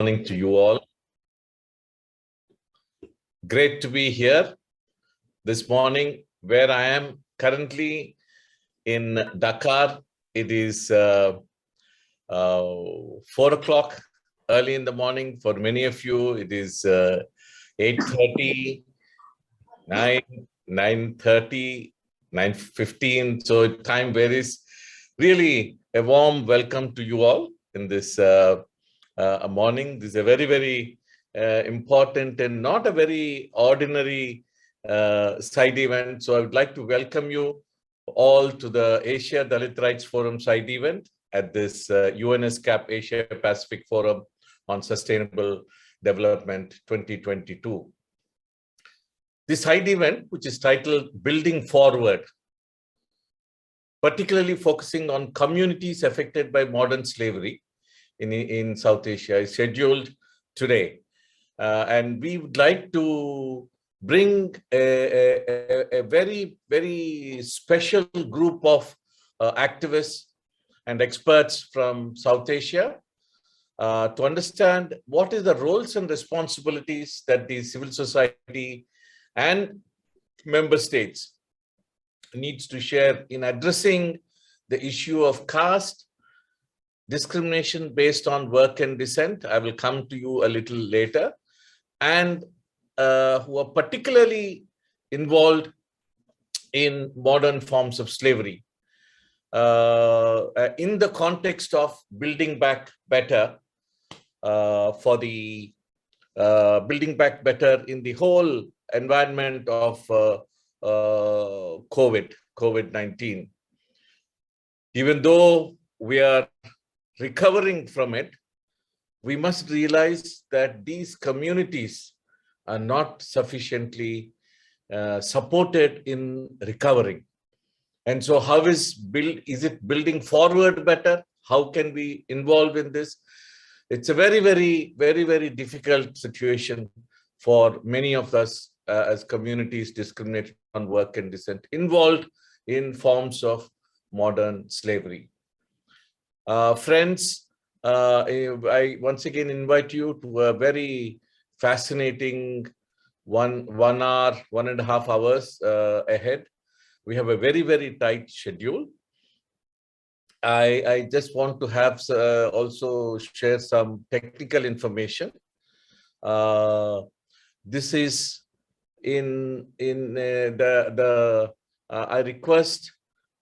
Morning to you all. Great to be here this morning, where I am currently in Dakar. It is 4 o'clock early in the morning. For many of you, it is 8:30, 9:30, 9:15. So time varies. Really a warm welcome to you all in this morning. This is a very, very important and not a very ordinary side event. So I would like to welcome you all to the Asia Dalit Rights Forum side event at this UNSCAP Asia Pacific Forum on Sustainable Development 2022. This side event, which is titled Building Forward, particularly focusing on communities affected by modern slavery in South Asia, is scheduled today. And we would like to bring a very, very special group of activists and experts from South Asia to understand what is the roles and responsibilities that the civil society and member states needs to share in addressing the issue of caste, discrimination based on work and descent. I will come to you a little later, and who are particularly involved in modern forms of slavery in the context of building back better building back better in the whole environment of COVID-19. Even though we are recovering from it, we must realize that these communities are not sufficiently supported in recovering. And so how is it building forward better? How can we involve in this? It's a very, very, very, very difficult situation for many of us as communities discriminated on work and descent, involved in forms of modern slavery. Friends, I once again invite you to a very fascinating 1 hour, 1.5 hours ahead. We have a very, very tight schedule. I just want to have also share some technical information. This is I request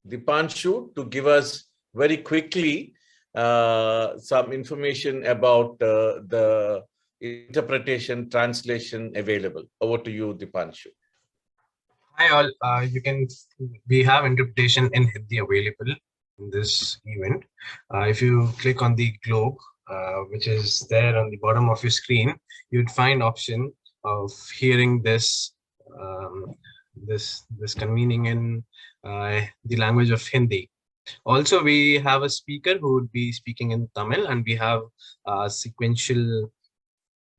Dipanshu to give us very quickly some information about the interpretation, translation available. Over to you, Dipanshu. Hi all, we have interpretation in Hindi available in this event. If you click on the globe, which is there on the bottom of your screen, you'd find option of hearing this convening in the language of Hindi. Also, we have a speaker who would be speaking in Tamil, and we have sequential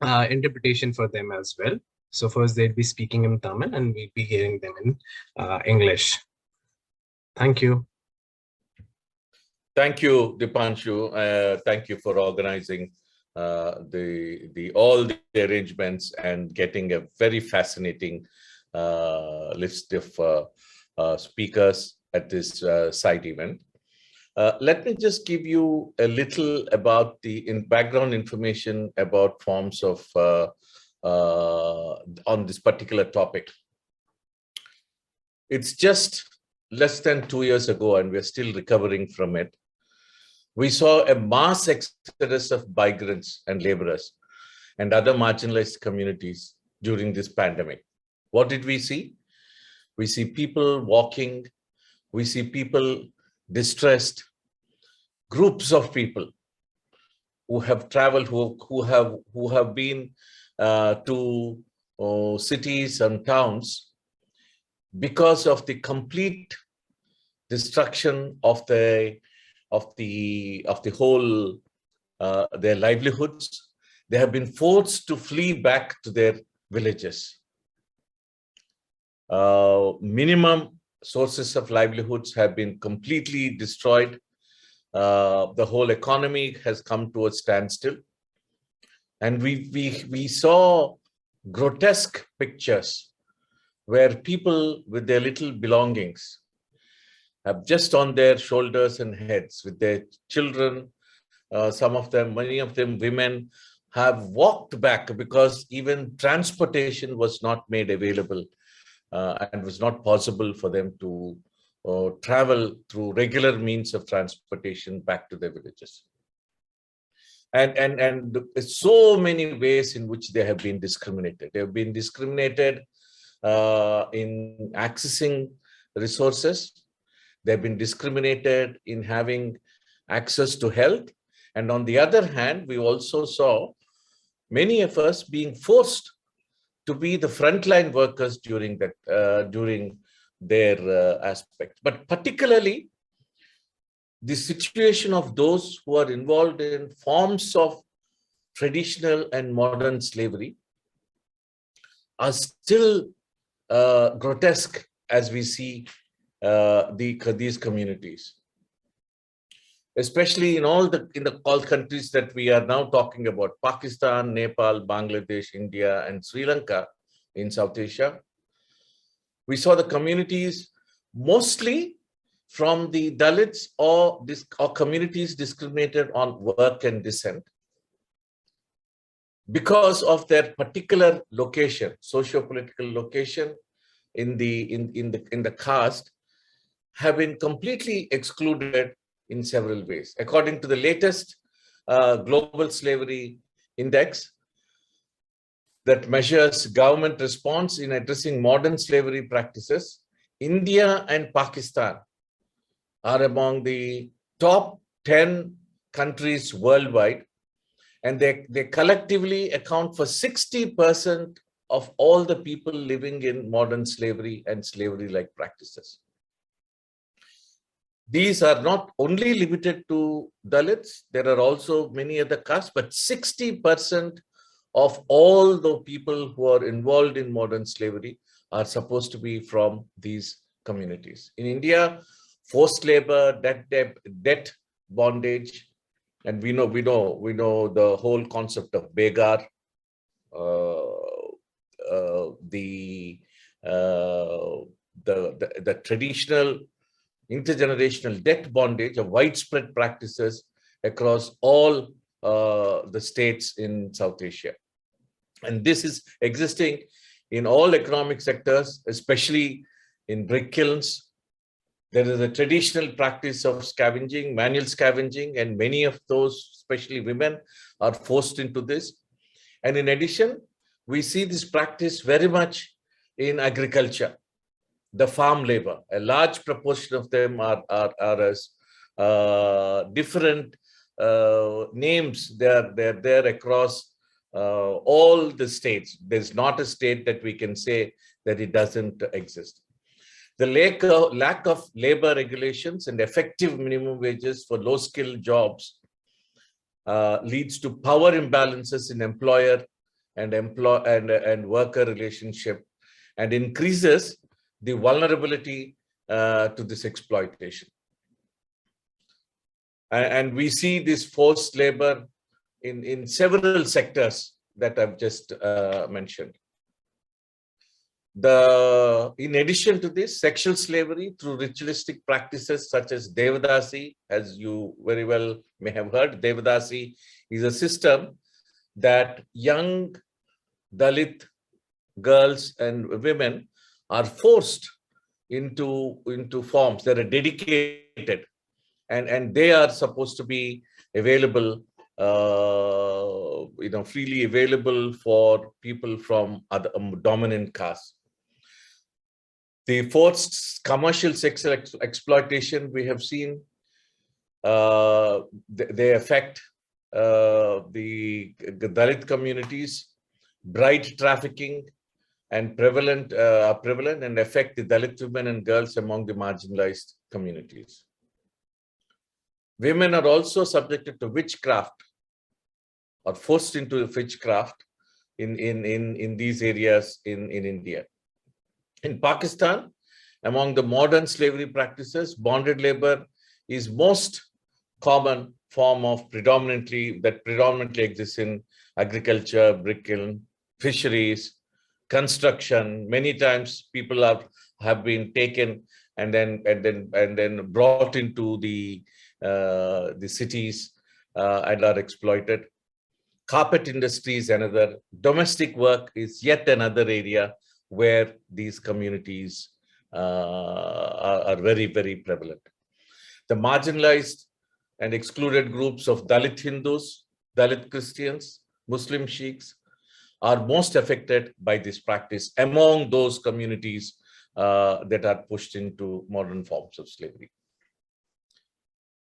interpretation for them as well. So first they'll be speaking in Tamil and we'll be hearing them in English. Thank you. Thank you, Dipanshu. Thank you for organizing all the arrangements and getting a very fascinating list of speakers at this side event. Let me just give you a little about the background information about forms of on this particular topic. It's just less than 2 years ago, and we're still recovering from it. We saw a mass exodus of migrants and laborers and other marginalized communities during this pandemic. What did we see? We see people walking, we see people distressed, groups of people who have traveled, who have been to cities and towns because of the complete destruction of the whole their livelihoods. They have been forced to flee back to their villages. Minimum sources of livelihoods have been completely destroyed. The whole economy has come to a standstill. And we saw grotesque pictures where people with their little belongings have just on their shoulders and heads with their children, some of them, many of them women, have walked back because even transportation was not made available and was not possible for them to travel through regular means of transportation back to their villages. And so many ways in which they have been discriminated. They have been discriminated in accessing resources. They've been discriminated in having access to health. And on the other hand, we also saw many of us being forced to be the frontline workers during their aspect. But particularly, the situation of those who are involved in forms of traditional and modern slavery are still grotesque as we see these communities, especially in all countries that we are now talking about: Pakistan, Nepal, Bangladesh, India, and Sri Lanka in South Asia. We saw the communities mostly from the Dalits or communities discriminated on work and descent because of their particular location, socio-political location in the caste, have been completely excluded in several ways. According to the latest Global Slavery Index that measures government response in addressing modern slavery practices, India and Pakistan are among the top 10 countries worldwide, and they collectively account for 60% of all the people living in modern slavery and slavery-like practices. These are not only limited to Dalits, there are also many other castes, but 60% of all the people who are involved in modern slavery are supposed to be from these communities. In India, forced labor, debt bondage, and we know the whole concept of begar, the traditional intergenerational debt bondage of widespread practices across all the states in South Asia. And this is existing in all economic sectors, especially in brick kilns. There is a traditional practice of scavenging, manual scavenging, and many of those, especially women, are forced into this. And in addition, we see this practice very much in agriculture, the farm labor. A large proportion of them are as different names. They're there across all the states. There's not a state that we can say that it doesn't exist. The lack of labor regulations and effective minimum wages for low-skilled jobs leads to power imbalances in employer and worker relationship, and increases the vulnerability to this exploitation. And we see this forced labor in several sectors that I've just mentioned. In addition to this, sexual slavery through ritualistic practices such as Devadasi, as you very well may have heard, Devadasi is a system that young Dalit girls and women are forced into forms that are dedicated, and they are supposed to be available, freely available for people from other dominant castes. The forced commercial sexual exploitation we have seen, they affect the Dalit communities. Bride trafficking and prevalent and affect the Dalit women and girls among the marginalized communities. Women are also subjected to witchcraft or forced into witchcraft in these areas in India. In Pakistan, among the modern slavery practices, bonded labor is most common form of predominantly exists in agriculture, brick kiln, fisheries, construction. Many times people have been taken and then brought into the cities and are exploited. Carpet industry is another. Domestic work is yet another area where these communities are very, very prevalent. The marginalized and excluded groups of Dalit Hindus, Dalit Christians, Muslim Sheikhs are most affected by this practice among those communities that are pushed into modern forms of slavery.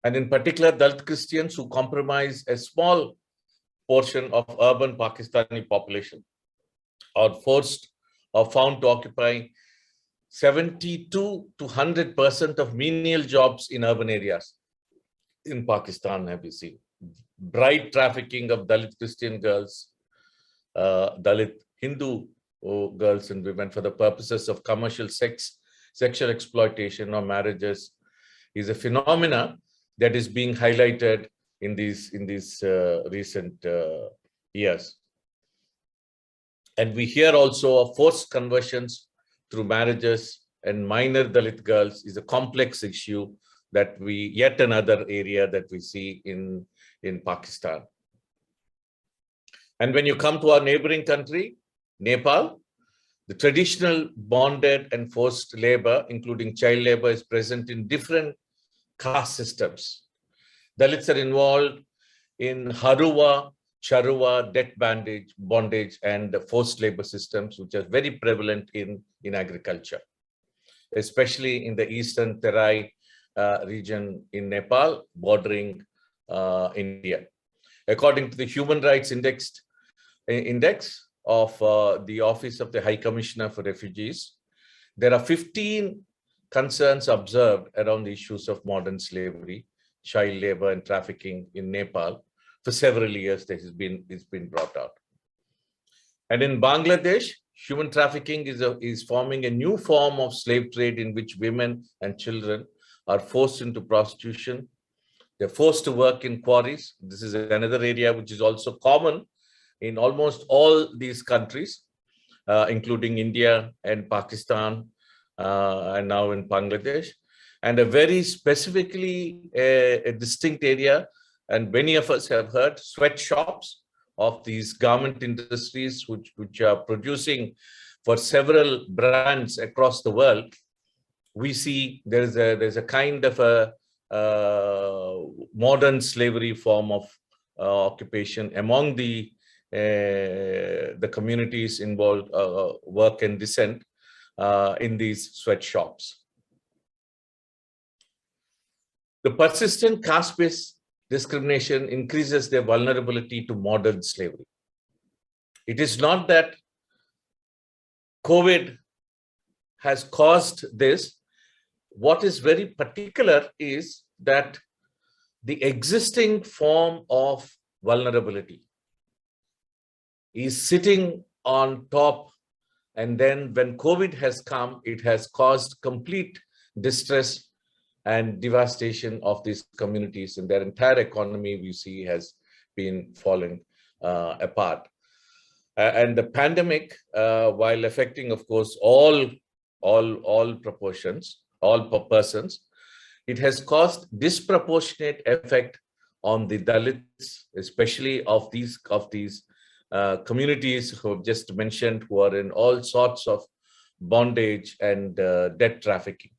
And in particular, Dalit Christians who comprise a small portion of urban Pakistani population are forced or found to occupy 72 to 100% of menial jobs in urban areas in Pakistan, have you seen. Bride trafficking of Dalit Christian girls, Dalit Hindu girls and women for the purposes of commercial sexual exploitation or marriages is a phenomena that is being highlighted in these recent years. And we hear also of forced conversions through marriages and minor Dalit girls is a complex issue that yet another area that we see in Pakistan. And when you come to our neighboring country, Nepal, the traditional bonded and forced labor, including child labor, is present in different caste systems. Dalits are involved in Haruwa, Charuwa, debt bondage, and forced labor systems, which are very prevalent in agriculture, especially in the eastern Terai region in Nepal, bordering India. According to the Human Rights Index of the Office of the High Commissioner for Refugees, there are 15 concerns observed around the issues of modern slavery, child labor, and trafficking in Nepal. For several years, it's been brought out. And in Bangladesh, human trafficking is forming a new form of slave trade in which women and children are forced into prostitution. They're forced to work in quarries. This is another area which is also common in almost all these countries, including India and Pakistan, and now in Bangladesh. And a very specifically a distinct area, and many of us have heard, sweatshops of these garment industries which are producing for several brands across the world. We see there's a kind of a modern slavery form of occupation among the communities involved, work and descent in these sweatshops. The persistent caste-based discrimination increases their vulnerability to modern slavery. It is not that COVID has caused this. What is very particular is that the existing form of vulnerability is sitting on top, and then when COVID has come, it has caused complete distress and devastation of these communities, and their entire economy, we see, has been falling apart. And the pandemic, while affecting, of course, all proportions, all persons, it has caused disproportionate effect on the Dalits, especially of these communities who have just mentioned, who are in all sorts of bondage and debt trafficking.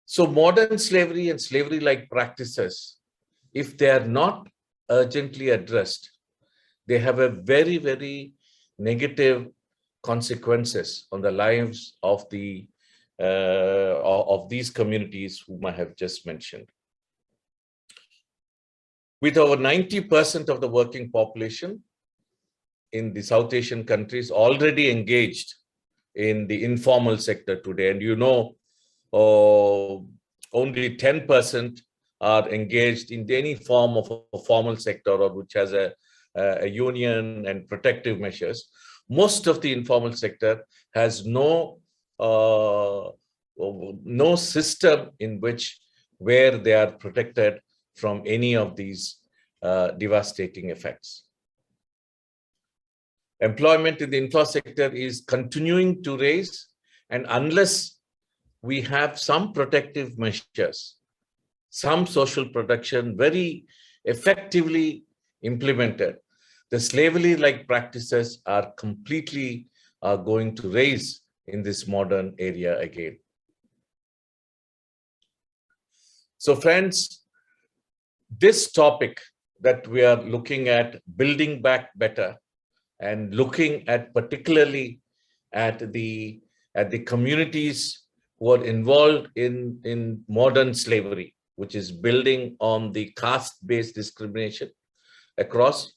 So modern slavery and slavery-like practices, if they are not urgently addressed, they have a very, very negative consequences on the lives of these communities whom I have just mentioned. With over 90% of the working population in the South Asian countries already engaged in the informal sector today, and you know, only 10% are engaged in any form of a formal sector or which has a union and protective measures. Most of the informal sector has no system in where they are protected from any of these devastating effects. Employment in the infra sector is continuing to rise, and unless we have some protective measures, some social protection very effectively implemented, the slavery-like practices are completely going to rise in this modern area again. So friends, this topic that we are looking at, building back better, and looking at particularly at the communities who are involved in modern slavery, which is building on the caste-based discrimination across,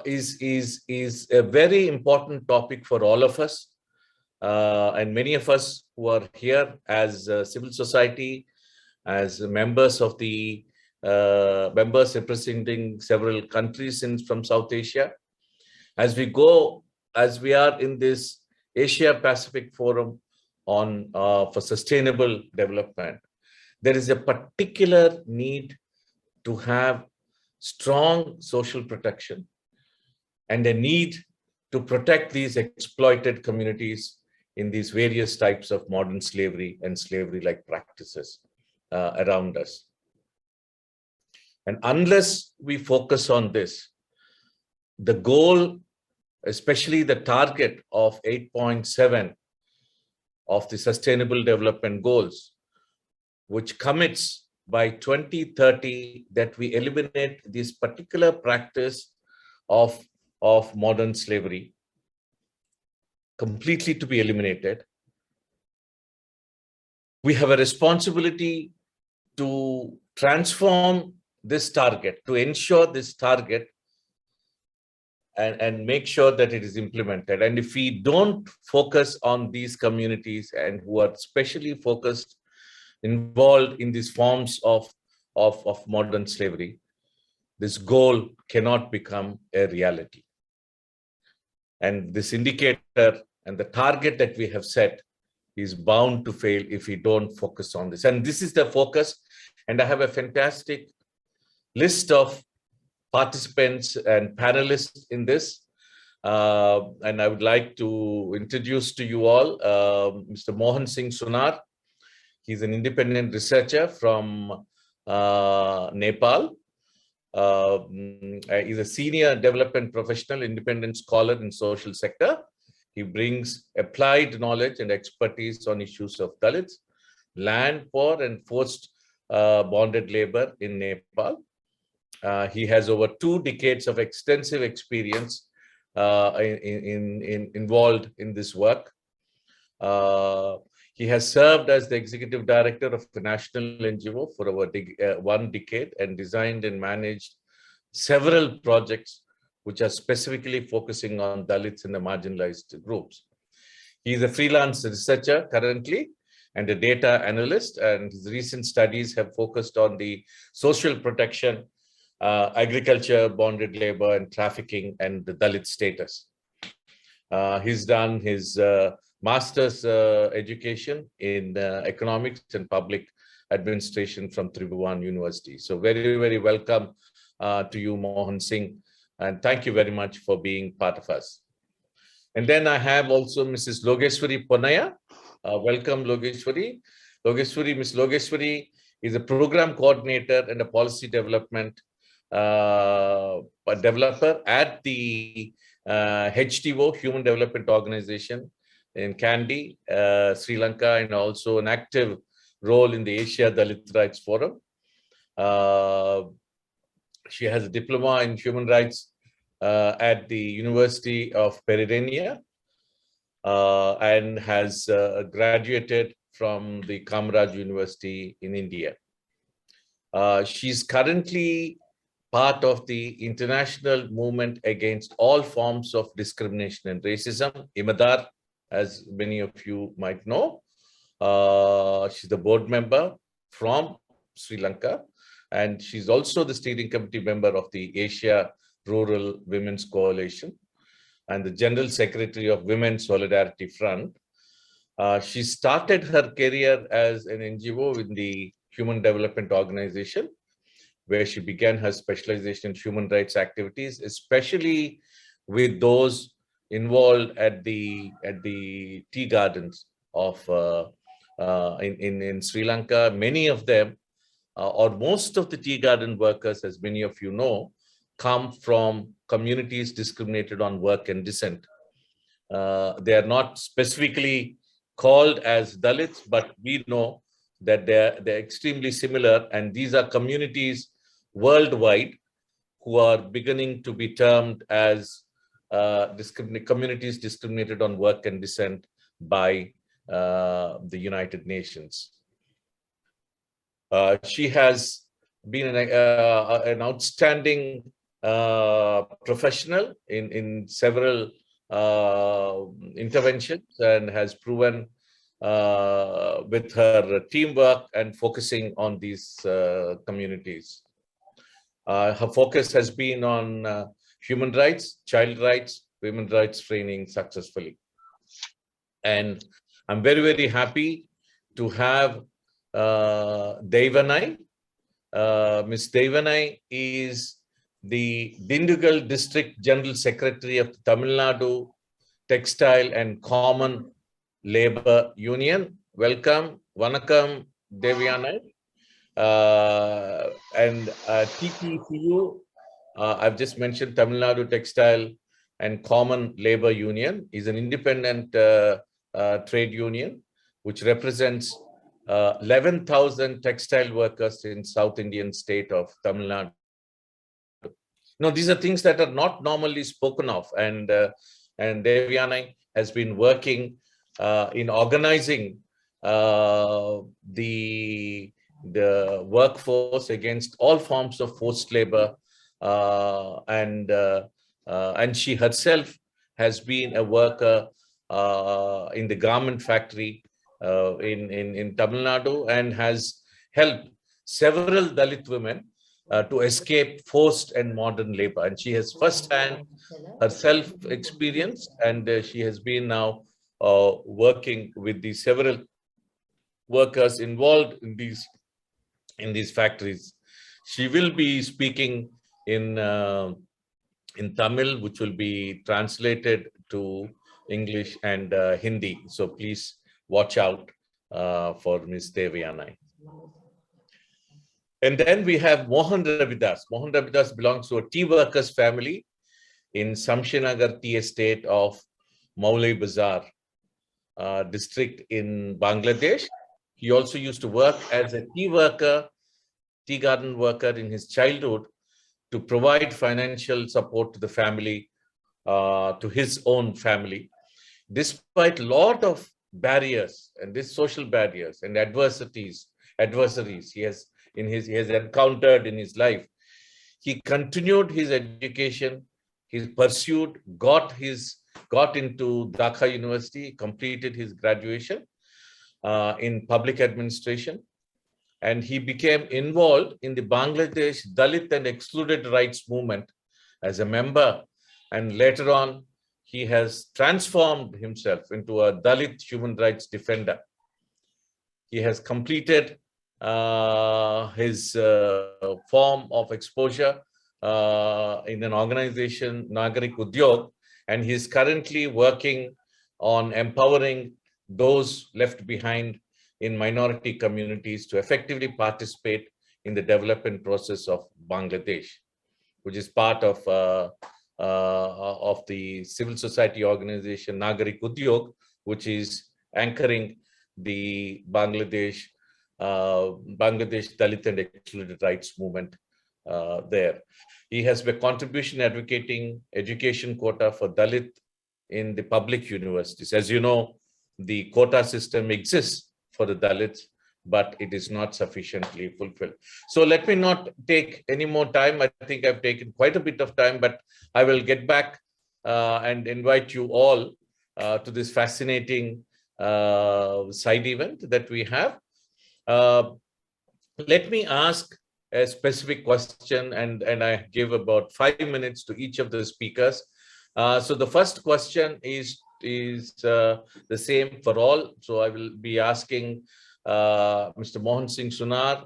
is a very important topic for all of us. And many of us who are here as civil society, as members of the members representing several countries from South Asia, as we are in this Asia Pacific Forum on for sustainable development, there is a particular need to have strong social protection and a need to protect these exploited communities in these various types of modern slavery and slavery-like practices around us. And unless we focus on this, the goal, especially the target of 8.7 of the Sustainable Development Goals, which commits by 2030 that we eliminate this particular practice of modern slavery, completely to be eliminated. We have a responsibility to transform this target, to ensure this target and make sure that it is implemented. And if we don't focus on these communities and who are specially focused, involved in these forms of modern slavery, this goal cannot become a reality. And this indicator and the target that we have set is bound to fail if we don't focus on this. And this is the focus. And I have a fantastic list of participants and panelists in this. And I would like to introduce to you all Mr. Mohan Singh Sonar. He's an independent researcher from Nepal. He's a senior development professional, independent scholar in social sector. He brings applied knowledge and expertise on issues of Dalits, land, poor, and forced bonded labor in Nepal. He has over 2 decades of extensive experience involved in this work. He has served as the executive director of the national NGO for over 1 decade and designed and managed several projects which are specifically focusing on Dalits and the marginalized groups. He is a freelance researcher currently and a data analyst, and his recent studies have focused on the social protection, agriculture, bonded labor, and trafficking, and the Dalit status. He's done his master's education in economics and public administration from Tribhuvan University. So very, very welcome to you, Mohan Singh, and thank you very much for being part of us. And then I have also Mrs. Logeshwari Ponaya. Welcome, Logeshwari. Ms. Logeshwari is a program coordinator and a policy development developer at the HDO, Human Development Organization in Kandy, Sri Lanka, and also an active role in the Asia Dalit Rights Forum. She has a diploma in human rights at the University of Peradeniya and has graduated from the Kamaraj University in India. She's currently part of the international movement against all forms of discrimination and racism, IMADAR, as many of you might know. She's the board member from Sri Lanka, and she's also the steering committee member of the Asia Rural Women's Coalition and the General Secretary of Women's Solidarity Front. She started her career as an NGO in the Human Development Organization, where she began her specialization in human rights activities, especially with those involved at the tea gardens of in Sri Lanka. Many of them, or most of the tea garden workers, as many of you know, come from communities discriminated on work and descent. They are not specifically called as Dalits, but we know that they're extremely similar, and these are communities worldwide who are beginning to be termed as communities discriminated on work and descent by the United Nations. She has been an outstanding professional in several interventions, and has proven with her teamwork and focusing on these communities. Her focus has been on human rights, child rights, women's rights training successfully. And I'm very, very happy to have Devanai. Ms. Devanai is the Dindigul District General Secretary of the Tamil Nadu Textile and Common Labor Union. Welcome. Vanakkam, Devanai. And TTCU, I've just mentioned Tamil Nadu Textile and Common Labor Union, is an independent trade union which represents 11,000 textile workers in South Indian state of Tamil Nadu. Now, these are things that are not normally spoken of, and Devanai has been working in organizing the workforce against all forms of forced labor, and she herself has been a worker in the garment factory in Tamil Nadu, and has helped several Dalit women to escape forced and modern labor. And she has firsthand herself experience, and she has been now working with the several workers involved in these factories. She will be speaking in Tamil, which will be translated to English and Hindi. So please watch out for Ms. Devanai. And then we have Mohan Ravidas. Mohan Ravidas belongs to a tea workers family in Samshinagar tea estate of Maulai Bazar district in Bangladesh. He also used to work as a tea garden worker in his childhood to provide financial support to the family, to his own family. Despite a lot of barriers and these social barriers and adversaries he has encountered in his life, he continued his education. He pursued, got into Dhaka University, completed his graduation in public administration, and he became involved in the Bangladesh Dalit and Excluded Rights Movement as a member, and later on he has transformed himself into a Dalit human rights defender. He has completed his form of exposure in an organization, Nagarik Udyog, and he's currently working on empowering those left behind in minority communities to effectively participate in the development process of Bangladesh, which is part of the civil society organization Nagarik Udyog, which is anchoring the Bangladesh Dalit and Excluded Rights Movement there. He has a contribution advocating education quota for Dalit in the public universities. As you know, the quota system exists for the Dalits, but it is not sufficiently fulfilled. So let me not take any more time. I think I've taken quite a bit of time, but I will get back and invite you all to this fascinating side event that we have. Let me ask a specific question, and I give about 5 minutes to each of the speakers. So the first question is the same for all. So I will be asking Mr. Mohan Singh Sonar,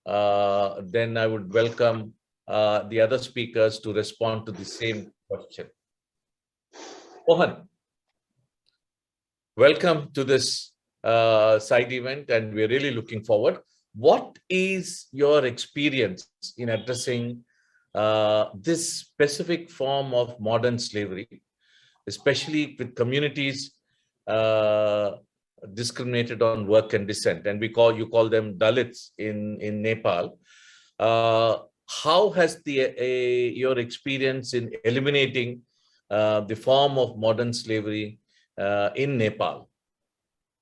then I would welcome the other speakers to respond to the same question. Mohan, welcome to this side event, and we're really looking forward. What is your experience in addressing this specific form of modern slavery, especially with communities discriminated on work and descent, and you call them Dalits in Nepal? How has your experience in eliminating the form of modern slavery in Nepal?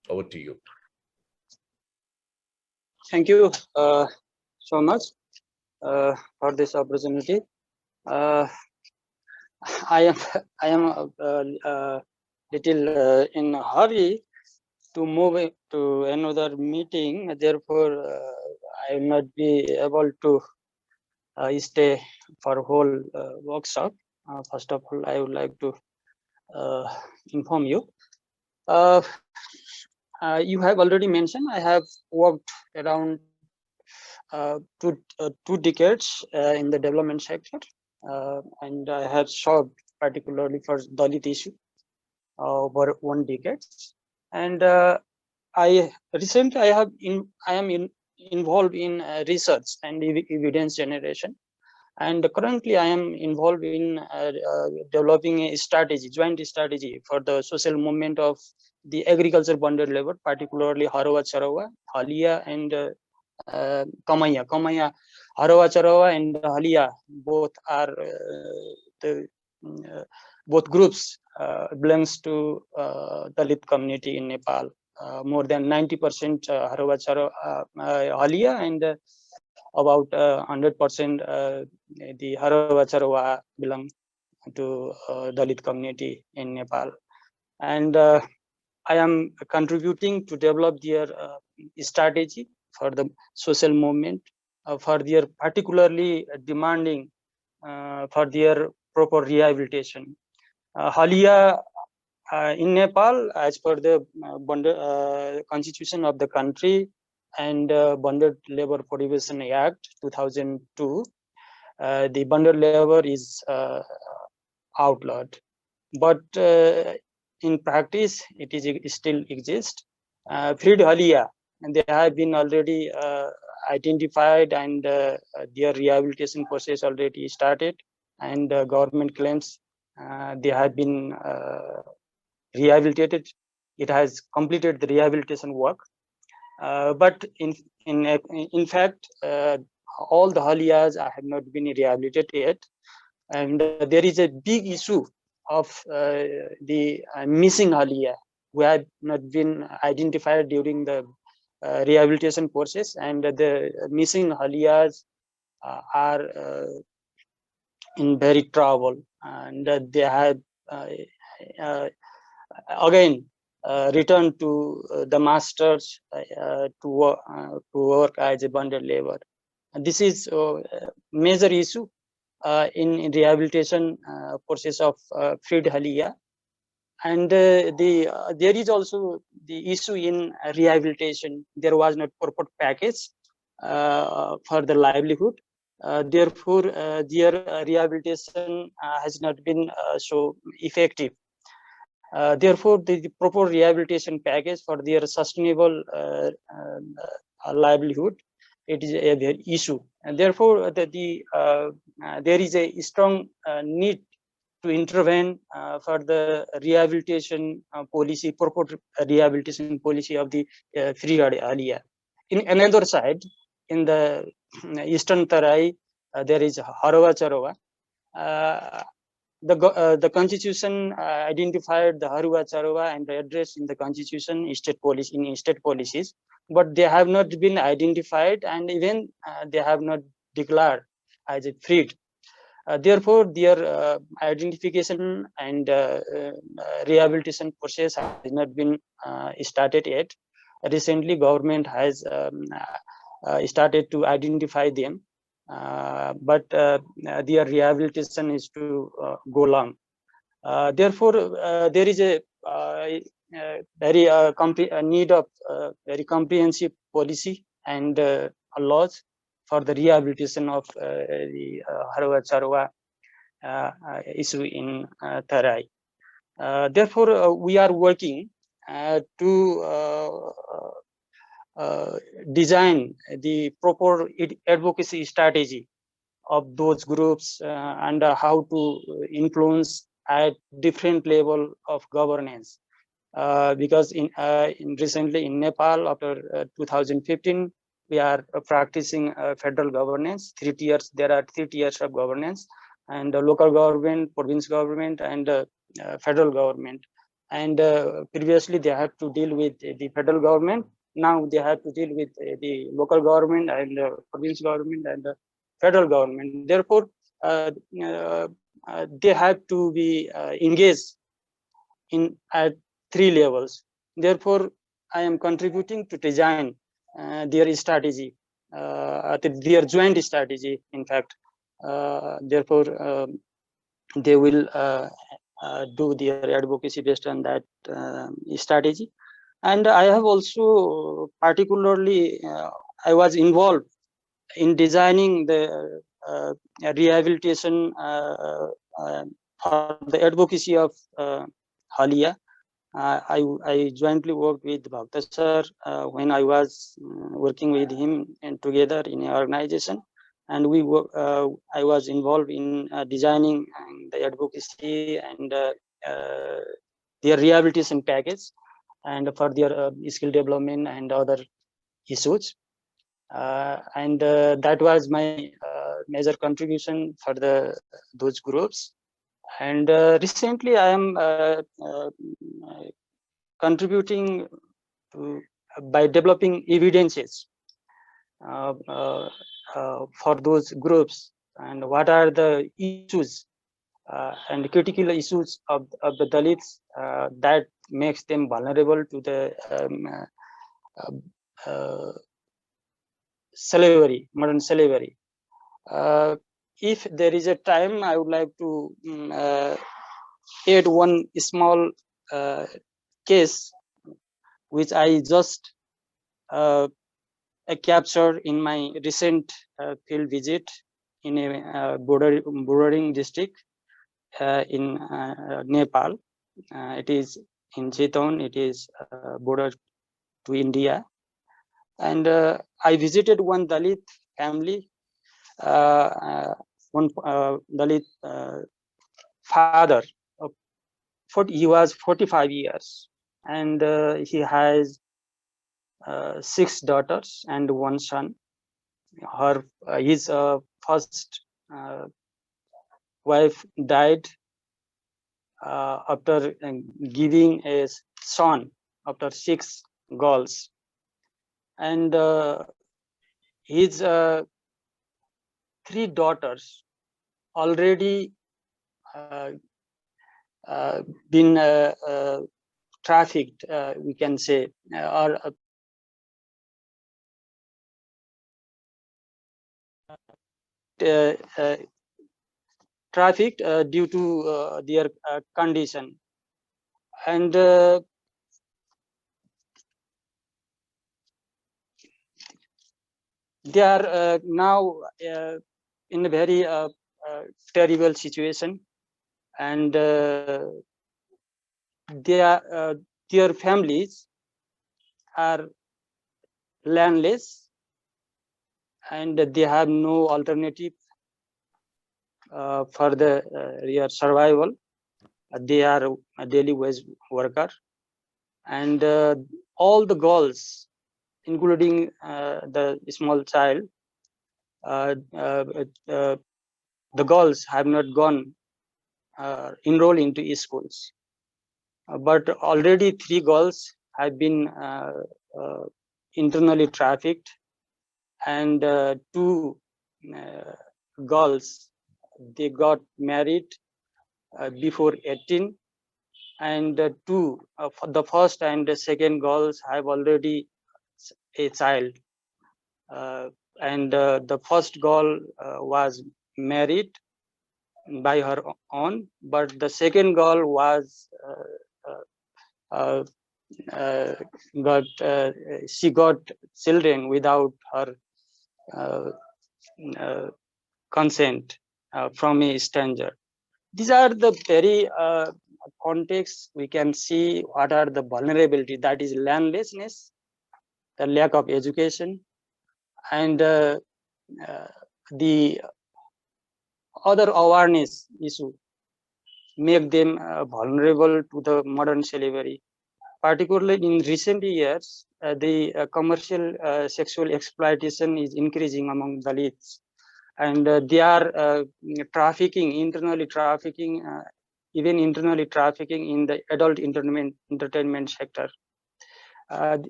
Over to you. Thank you so much for this opportunity. I am little in a hurry to move to another meeting. Therefore, I will not be able to stay for whole workshop. First of all, I would like to inform you. You have already mentioned I have worked around 2 decades in the development sector, and I have served particularly for Dalit issue over 1 decade. And I am involved in research and evidence generation. And currently, I am involved in developing a strategy, joint strategy for the social movement of the agriculture bonded labor, particularly Harawa Charawa, Halia, and Kamaya. Harawa Charawa and Halia both are both groups belongs to Dalit community in Nepal. More than 90% Harawa Charawa, Halia, and about 100% the Harawa Charawa belong to Dalit community in Nepal. And I am contributing to develop their strategy for the social movement, for their particularly demanding for their proper rehabilitation. Halia in Nepal, as per the constitution of the country and Bonded Labor Prohibition Act 2002, the bonded labor is outlawed. But in practice, it still exists. Freed Halia, and they have been already identified, and their rehabilitation process already started, and government claims they have been rehabilitated. It has completed the rehabilitation work. But in fact, all the Halias have not been rehabilitated yet, and there is a big issue of the missing Halia who have not been identified during the rehabilitation process, and the missing Halias are in very trouble, and they have again returned to the masters to work as a bonded labor. And this is a major issue in rehabilitation process of freed Halia. And there is also the issue in rehabilitation. There was not proper package for the livelihood. Therefore, their rehabilitation has not been so effective. Therefore, the proper rehabilitation package for their sustainable livelihood, it is a issue, and therefore there is a strong need to intervene for the rehabilitation policy, proper rehabilitation policy of the free Halia. In another side, in the eastern Tarai, there is Harawa Charawa. The constitution identified the Harawa Charawa and addressed in the constitution state policies, but they have not been identified, and even they have not declared as a freed. Therefore, their identification and rehabilitation process has not been started yet. Recently, government has started to identify them, but their rehabilitation is to go long. Therefore, there is a very need of very comprehensive policy and laws for the rehabilitation of the Harwa Charwa issue in Tarai. Therefore, we are working to design the proper advocacy strategy of those groups and how to influence at different level of governance. Because in recently in Nepal, after 2015, we are practicing federal governance. 3 tiers. There are 3 tiers of governance, and local government, province government, and federal government. And previously they have to deal with the federal government. Now they have to deal with the local government and province government and federal government. Therefore, they have to be engaged in at 3 levels. Therefore, I am contributing to design their strategy, their joint strategy, in fact. Therefore, they will do their advocacy based on that strategy. And I have also particularly, I was involved in designing the rehabilitation for the advocacy of Halia. I jointly worked with Bhakta sir when I was working with him and together in an organization, and I was involved in designing the advocacy and their rehabilitation package, and for their skill development and other issues. And that was my major contribution for those groups. And recently, I am contributing to, by developing evidences for those groups, and what are the issues and critical issues of the Dalits that makes them vulnerable to the slavery, modern slavery. If there is a time, I would like to add one small case which I just captured in my recent field visit in a bordering district in Nepal. It is in Chiton. It is border to India. And I visited one Dalit family, one Dalit father. He was 45 years, and he has 6 daughters and 1 son. His first wife died after giving a son after 6 girls, and his 3 daughters already been trafficked, we can say, or trafficked due to their condition. And they are now in a very terrible situation, and their families are landless, and they have no alternative for their survival. They are a daily wage worker, and all the girls, including the small child, the girls have not gone enroll into schools. But already 3 girls have been internally trafficked, and 2 girls, they got married before 18, and 2 the first and the second girls have already a child, and the first girl was married by her own, but the second girl was she got children without her consent from a stranger. These are the very contexts we can see what are the vulnerability, that is landlessness, the lack of education, and the other awareness issue make them vulnerable to the modern slavery. Particularly in recent years, the commercial sexual exploitation is increasing among Dalits, and they are internally trafficking, even internally trafficking in the adult entertainment sector.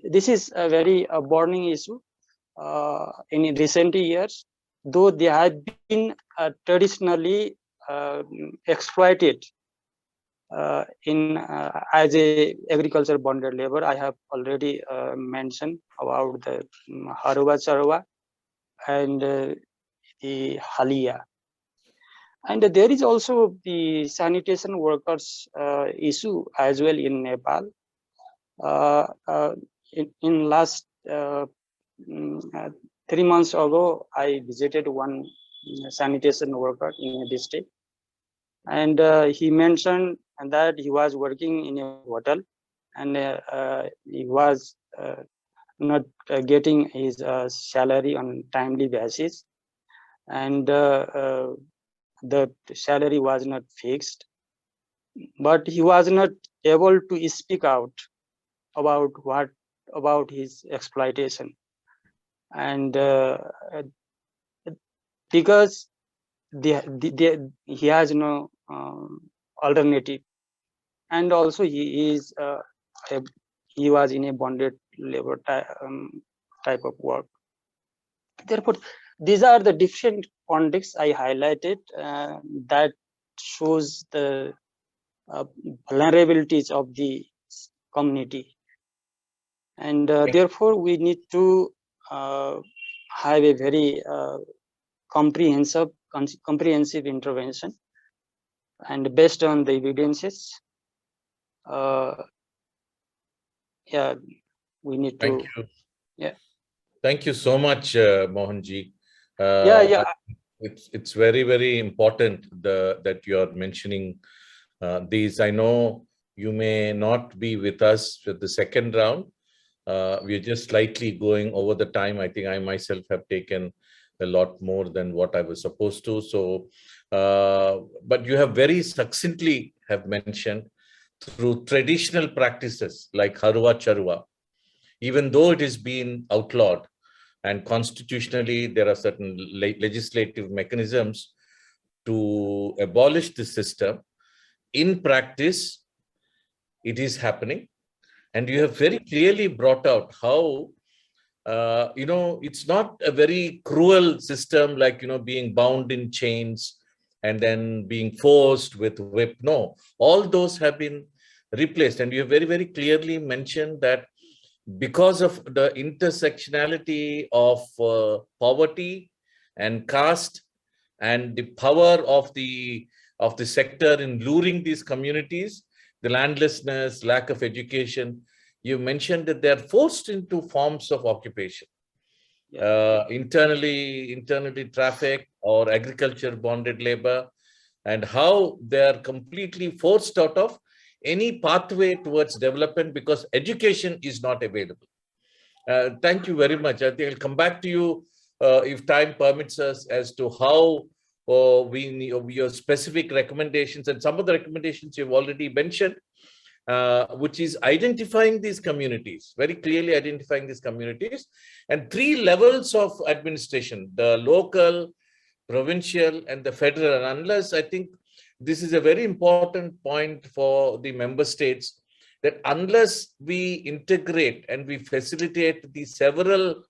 This is a very burning issue in recent years, though they have been traditionally exploited as a agriculture bonded labor. I have already mentioned about the Haruba Charwa and the Halia. And there is also the sanitation workers issue as well in Nepal. In last 3 months ago, I visited one sanitation worker in a district, and he mentioned that he was working in a hotel, and he was not getting his salary on timely basis, and the salary was not fixed, but he was not able to speak out about his exploitation, and because he has no alternative, and also he was in a bonded labor type of work. Therefore, these are the different contexts I highlighted that shows the vulnerabilities of the community, and therefore we need to have a very comprehensive intervention, and based on the evidences, yeah, we need to. Thank you. Yeah. Thank you so much, Mohanji. Yeah. It's very, very important that you are mentioning these. I know you may not be with us for the second round. We're just slightly going over the time. I think I myself have taken a lot more than what I was supposed to. So, but you have very succinctly have mentioned through traditional practices like Harua Charua, even though it is being outlawed, and constitutionally there are certain legislative mechanisms to abolish the system, in practice it is happening. And you have very clearly brought out how it's not a very cruel system, like being bound in chains and then being forced with whip. No, all those have been replaced. And you have very, very clearly mentioned that because of the intersectionality of poverty and caste and the power of the sector in luring these communities, the landlessness, lack of education, you mentioned that they're forced into forms of occupation, internally trafficked or agriculture bonded labor, and how they're completely forced out of any pathway towards development because education is not available. Thank you very much. I think I'll come back to you if time permits us as to how we need your specific recommendations, and some of the recommendations you've already mentioned, which is identifying these communities, very clearly identifying these communities, and 3 levels of administration: the local, provincial, and the federal. And unless, I think this is a very important point for the member states, that unless we integrate and we facilitate the several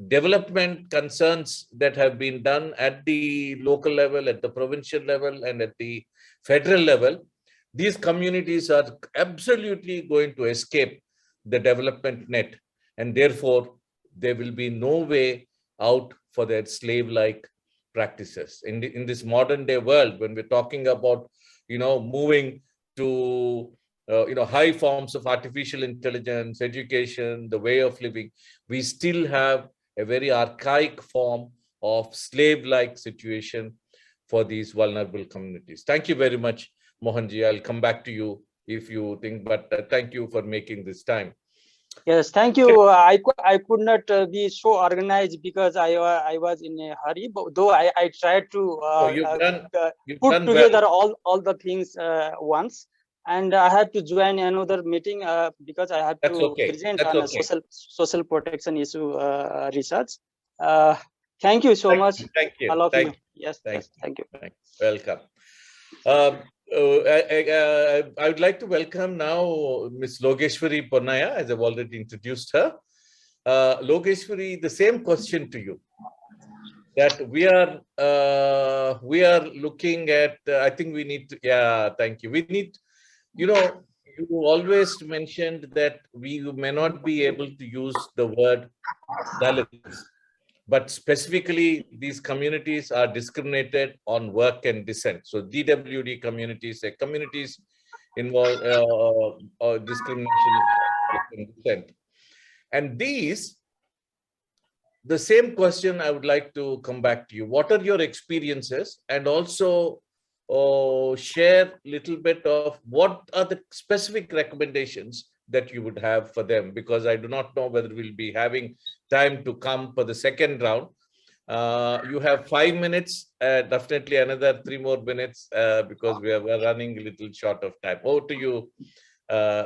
development concerns that have been done at the local level, at the provincial level, and at the federal level, these communities are absolutely going to escape the development net, and therefore there will be no way out for their slave-like practices. In this modern day world, when we're talking about moving to high forms of artificial intelligence, education, the way of living, we still have a very archaic form of slave-like situation for these vulnerable communities. Thank you very much, Mohanji. I'll come back to you if you think, but thank you for making this time. Yes, thank you. I could not be so organized because I was in a hurry. But though I tried to you've put done together well. all the things once, and I had to join another meeting because I had That's to okay. present That's on a okay. social protection issue research. Thank you so much, Thank you. all of you. Thank you. Yes, Thank yes, thank you. you. Welcome. I would like to welcome now Ms. Logeshwari Ponnaya, as I've already introduced her. Logeshwari, the same question to you. That we are looking at. I think we need to. Yeah, thank you. We need. You know, you always mentioned that we may not be able to use the word salaries, but specifically these communities are discriminated on work and descent. So DWD communities, communities involved discrimination and descent. And these, the same question I would like to come back to you. What are your experiences? And also share a little bit of what are the specific recommendations that you would have for them, because I do not know whether we'll be having time to come for the second round. You have 5 minutes, definitely another 3 more minutes because we're running a little short of time. Over to you,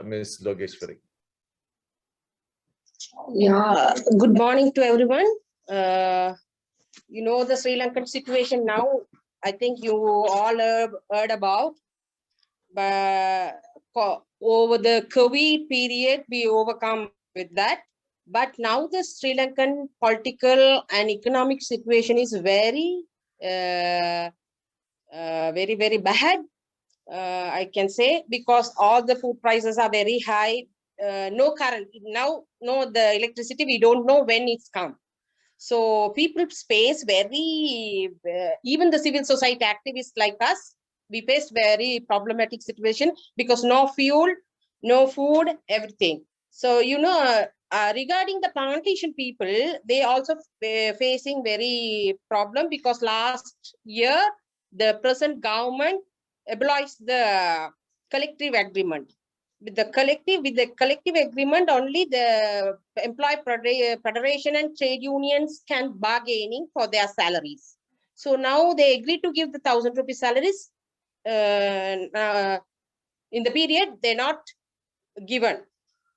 Ms. Logeshwari. Yeah, good morning to everyone. You know, the Sri Lankan situation now, I think you all have heard about. But over the COVID period, we overcome with that. But now the Sri Lankan political and economic situation is very, very bad. I can say, because all the food prices are very high. No current now, no the electricity, we don't know when it's come. So people face very, even the civil society activists like us, we faced very problematic situation because no fuel, no food, everything. So, you know, regarding the plantation people, they also facing very problem because last year, the present government abolished the collective agreement. With the collective agreement, only the employee federation and trade unions can bargaining for their salaries. So now they agreed to give the 1,000 rupee salaries. In the period, they're not given.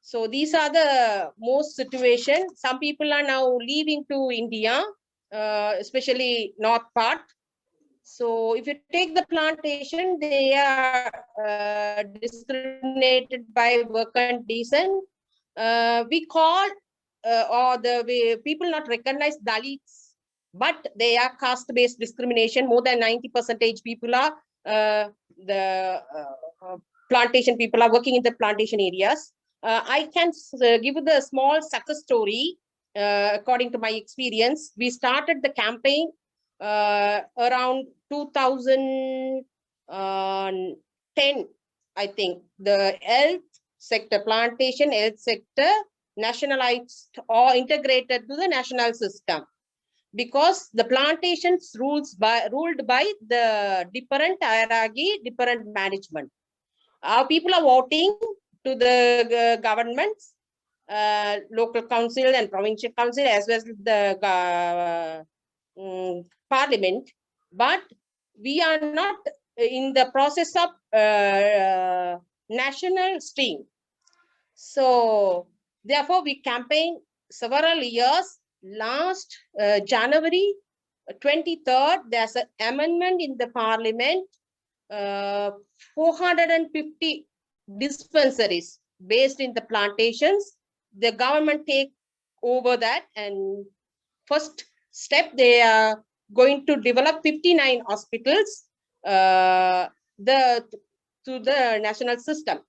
So these are the most situations. Some people are now leaving to India, especially north part. So if you take the plantation, they are discriminated by work and decent. We call or the people not recognize Dalits, but they are caste-based discrimination. More than 90% people are the plantation people are working in the plantation areas. I can give you the small success story. According to my experience, we started the campaign around 2010, I think. The health sector, plantation health sector, nationalized or integrated to the national system, because the plantations ruled by the different hierarchy, different management. Our people are voting to the governments, local council and provincial council, as well as the parliament, but we are not in the process of national stream. So therefore we campaigned several years. Last January 23rd, there's an amendment in the parliament, 450 dispensaries based in the plantations. The government take over that, and first step, they are going to develop 59 hospitals to the national system.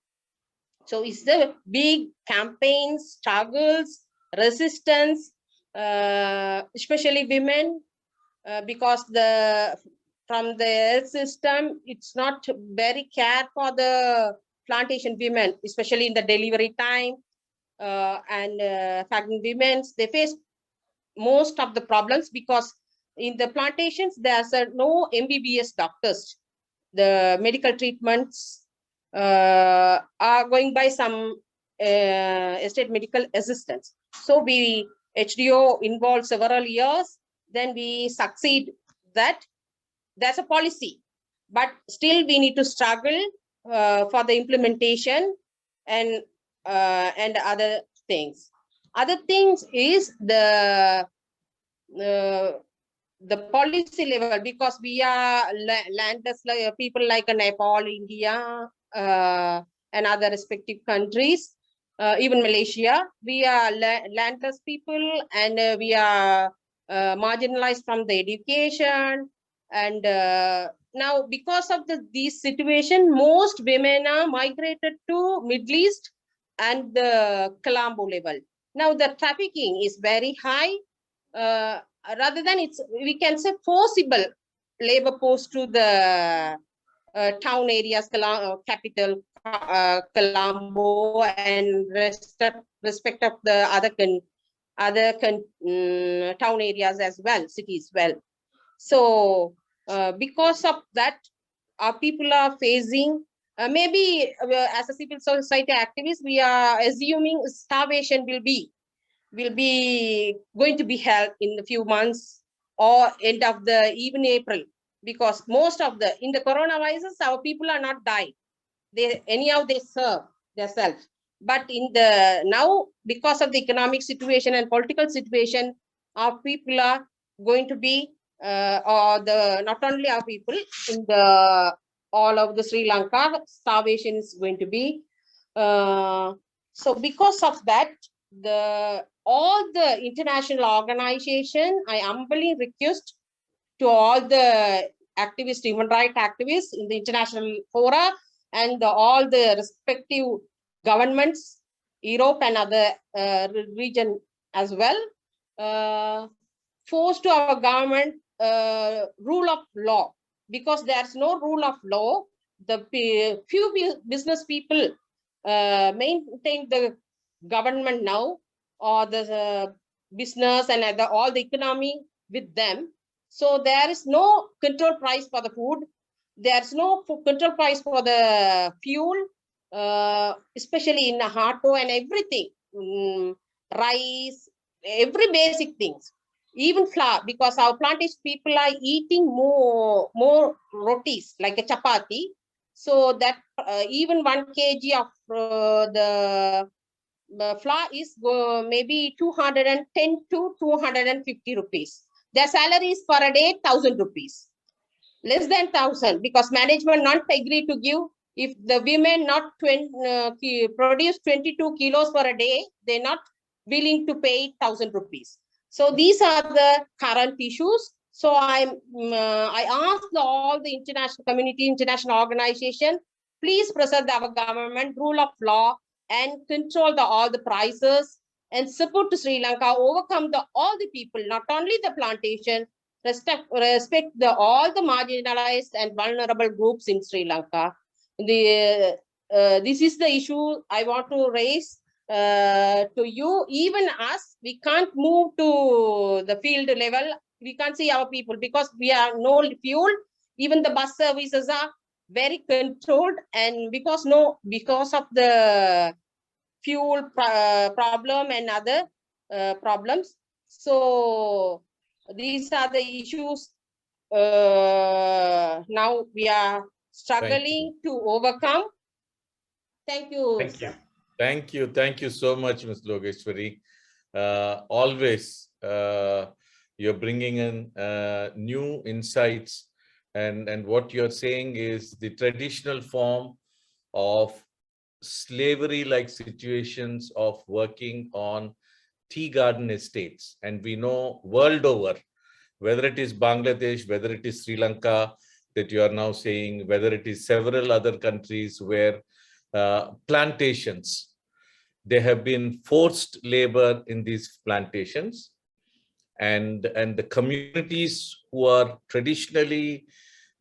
So it's the big campaigns, struggles, resistance, especially women, because from the health system, it's not very care for the plantation women, especially in the delivery time, and pregnant women. They face most of the problems because in the plantations, there's no MBBS doctors. The medical treatments are going by some estate medical assistants. So we HDO involved several years, then we succeed that. That's a policy, but still we need to struggle for the implementation and other things. Other things is the policy level, because we are landless people like Nepal, India, and other respective countries, even Malaysia. We are landless people, and we are marginalized from the education. And now, because of this situation, most women are migrated to Middle East and the Colombo level. Now the trafficking is very high. Rather than we can say forcible labor post to the town areas, capital Colombo, and respect of the other town areas as well, cities well. So because of that, our people are facing maybe as a civil society activist, we are assuming starvation will be going to be held in a few months or end of the even April, because most of in the coronavirus, our people are not dying. Anyhow they serve themselves. But in the now, because of the economic situation and political situation, our people are going to be not only our people, in the all of the Sri Lanka, starvation is going to be. So because of that, all the international organization, I humbly request to all the activists, human rights activists in the international fora, and all the respective governments, Europe and other region as well, force to our government rule of law, because there's no rule of law. The few business people maintain the government now, or the business and all the economy with them. So there is no control price for the food. There's no control price for the fuel, especially in the Hato and everything, rice, every basic things, even flour, because our plantation people are eating more rotis, like a chapati. So that even 1 kg of the flour is maybe 210 to 250 rupees. Their salaries per a day 1,000 rupees, less than 1,000, because management not agree to give. If the women not produce 22 kilos per a day, they're not willing to pay 1,000 rupees. So these are the current issues. So I ask all the international community, international organization, please preserve our government rule of law and control all the prices, and support to Sri Lanka overcome all the people, not only the plantation, respect all the marginalized and vulnerable groups in Sri Lanka. This is the issue I want to raise to you. Even us, we can't move to the field level. We can't see our people because we are no fuel. Even the bus services are very controlled, and because of the fuel problem and other problems. So these are the issues now we are struggling to overcome. Thank you. Thank you. Thank you. Thank you so much, Ms. Logeshwari. Always you're bringing in new insights, and what you're saying is the traditional form of slavery-like situations of working on tea garden estates. And we know world over, whether it is Bangladesh, whether it is Sri Lanka that you are now saying, whether it is several other countries where plantations, there have been forced labor in these plantations, and the communities who are traditionally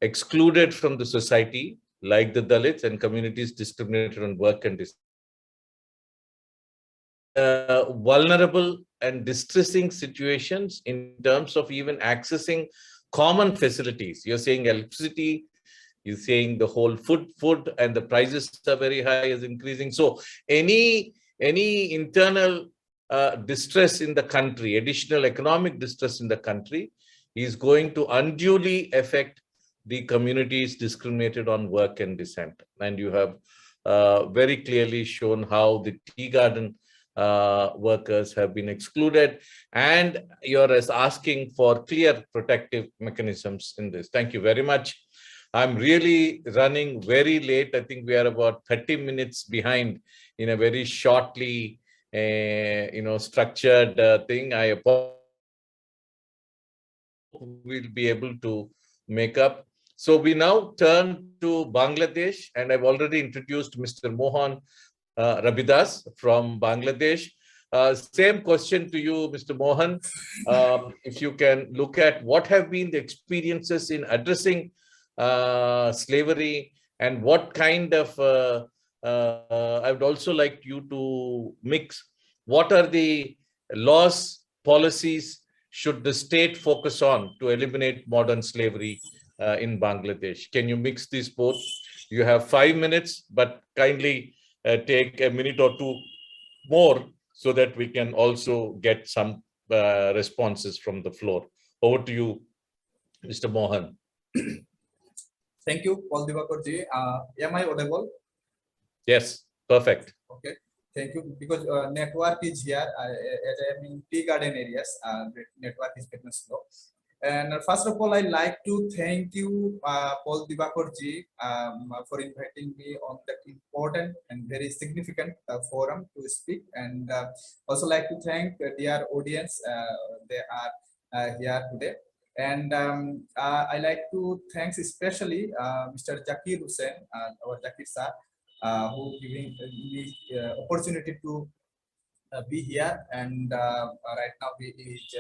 excluded from the society, like the Dalits and communities discriminated on work and vulnerable and distressing situations in terms of even accessing common facilities. You're saying electricity, you're saying the whole food and the prices are very high, is increasing. So any internal distress in the country, additional economic distress in the country, is going to unduly affect the communities discriminated on work and descent. And you have very clearly shown how the tea garden workers have been excluded, and you're asking for clear protective mechanisms in this. Thank you very much. I'm really running very late. I think we are about 30 minutes behind in a very shortly, structured thing. I hope we'll be able to make up. So we now turn to Bangladesh, and I've already introduced Mr. Mohan Rabidas from Bangladesh. Same question to you, Mr. Mohan. If you can look at what have been the experiences in addressing slavery, and what kind of, I would also like you to mix, what are the laws, policies should the state focus on to eliminate modern slavery in Bangladesh? Can you mix these both? You have 5 minutes, but kindly take a minute or two more so that we can also get some responses from the floor. Over to you, Mr. Mohan. Thank you, Paul Divakarji. Am I audible? Yes, perfect. Okay, thank you. Because network is here, as I am in tea garden areas, the network is getting slow. And first of all, I'd like to thank you, Paul Divakarji, for inviting me on that important and very significant forum to speak. And also like to thank dear audience, they are here today. And I like to thanks especially Mr. Zakir Hussain, our Zakir sir, who giving me opportunity to be here. And right now he is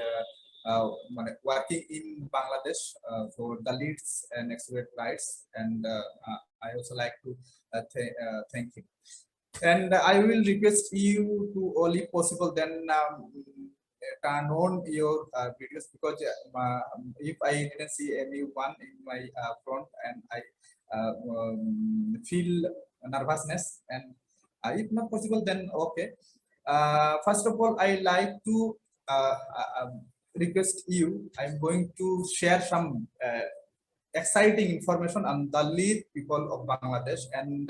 working in Bangladesh for the leads and expert rights. And I also like to thank him. And I will request you to only possible then turn on your videos, because if I didn't see anyone in my front, and I feel nervousness, and if not possible, then okay. First of all, I like to request you. I'm going to share some exciting information on the lead people of Bangladesh, and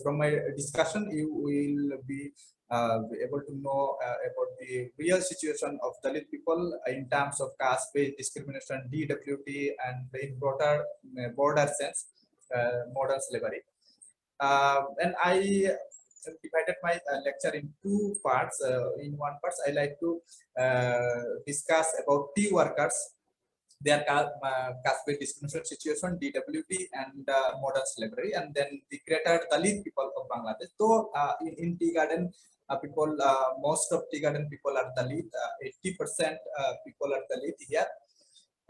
from my discussion, you will be able to know about the real situation of Dalit people in terms of caste-based discrimination, DWT, and in broader sense, modern slavery. And I divided my lecture in two parts. In one part, I like to discuss about tea workers, their caste-based discrimination situation, DWT, and modern slavery, and then the greater Dalit people of Bangladesh. So in tea garden, people, most of tea garden people are Dalit. 80% people are Dalit here,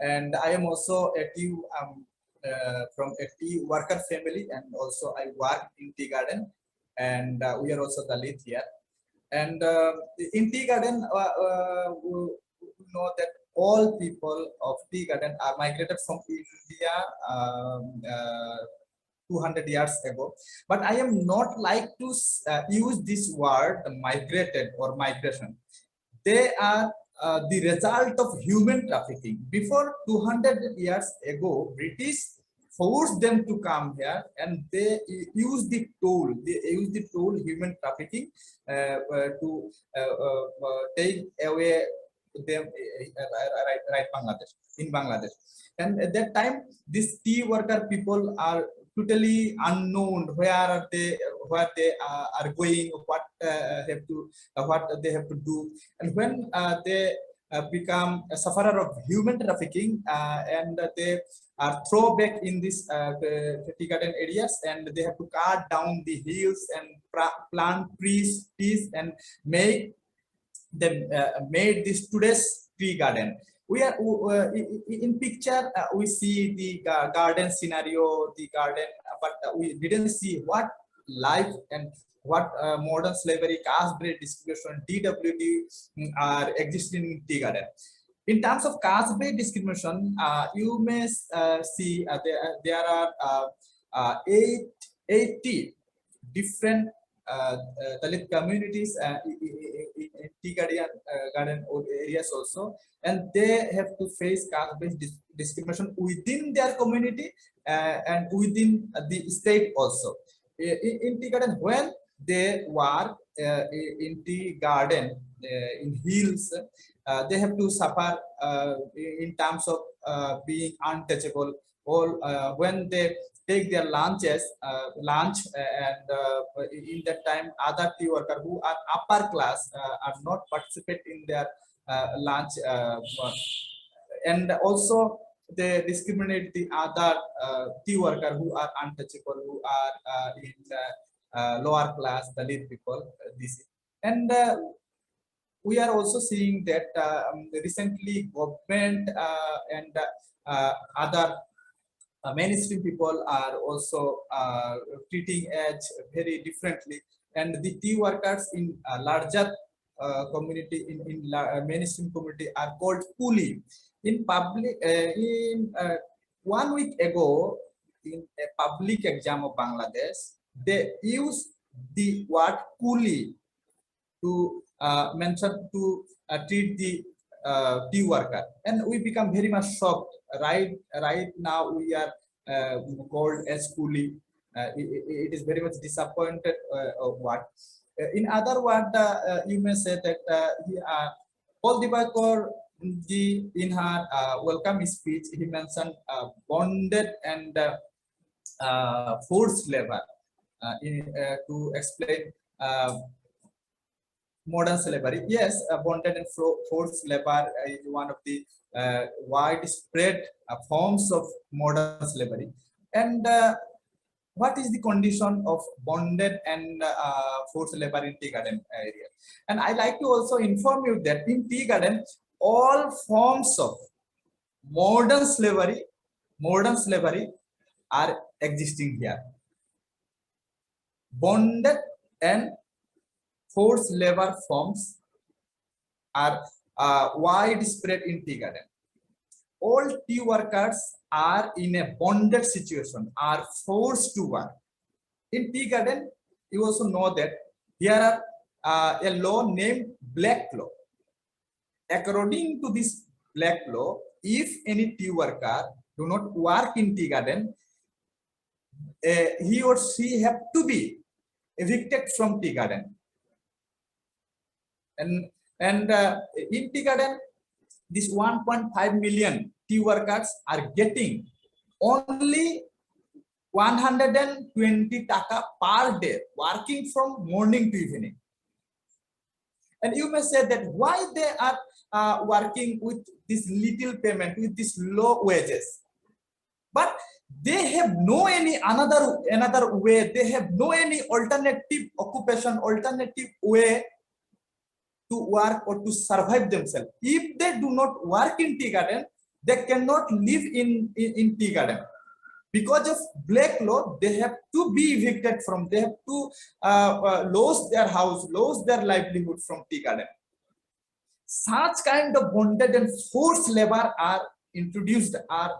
and I am also a tea from a tea worker family, and also I work in tea garden, and we are also Dalit here. And in tea garden, we know that all people of tea garden are migrated from India 200 years ago. But I am not like to use this word migrated or migration. They are the result of human trafficking. Before 200 years ago, British forced them to come here, and they use the tool. They use the tool human trafficking to take away them right Bangladesh, in Bangladesh. And at that time, these tea worker people are totally unknown. Where are they are going, what they have to do. And when they become a sufferer of human trafficking, and they are thrown back in this tea garden areas, and they have to cut down the hills and plant trees and make them made this today's tea garden. We are in picture, we see the garden scenario, the garden, but we didn't see what life and what modern slavery, caste-based discrimination, DWD are existing in tea garden. In terms of caste-based discrimination, you may see there are 80 different Dalit communities in tea garden areas also, and they have to face caste-based discrimination within their community and within the state also. In tea garden, when they work in tea garden in hills, they have to suffer in terms of being untouchable, or when they take their lunch and in that time other tea workers who are upper class are not participate in their lunch, and also they discriminate the other tea worker who are untouchable, who are in lower class, the lead people. And we are also seeing that recently government and other mainstream people are also treating age very differently, and the tea workers in larger community in mainstream community are called coolie. In public, 1 week ago, in a public exam of Bangladesh, they use the word coolie to mention to treat the tea worker, and we become very much shocked. Right now we are called as coolie. It is very much disappointed of what. In other words, you may say that Paul Dibakor in her welcome speech, he mentioned bonded and forced labor to explain modern slavery. Yes, bonded and forced labor is one of the widespread forms of modern slavery. And what is the condition of bonded and forced labor in tea garden area? And I like to also inform you that in tea garden, all forms of modern slavery are existing here. Bonded and forced labor forms are widespread in tea garden. All tea workers are in a bonded situation, are forced to work. In tea garden, you also know that here are a law named Black Law. According to this Black Law, if any tea worker do not work in tea garden, he or she have to be evicted from tea garden. And in tea garden, this 1.5 million tea workers are getting only 120 taka per day, working from morning to evening. And you may say that why they are working with this little payment, with this low wages, but they have no any another way. They have no any alternative occupation, alternative way to work or to survive themselves. If they do not work in tea garden, they cannot live in tea garden. Because of Black Law, they have to be evicted from, they have to lose their house, lose their livelihood from tea garden. Such kind of bonded and forced labor are introduced, are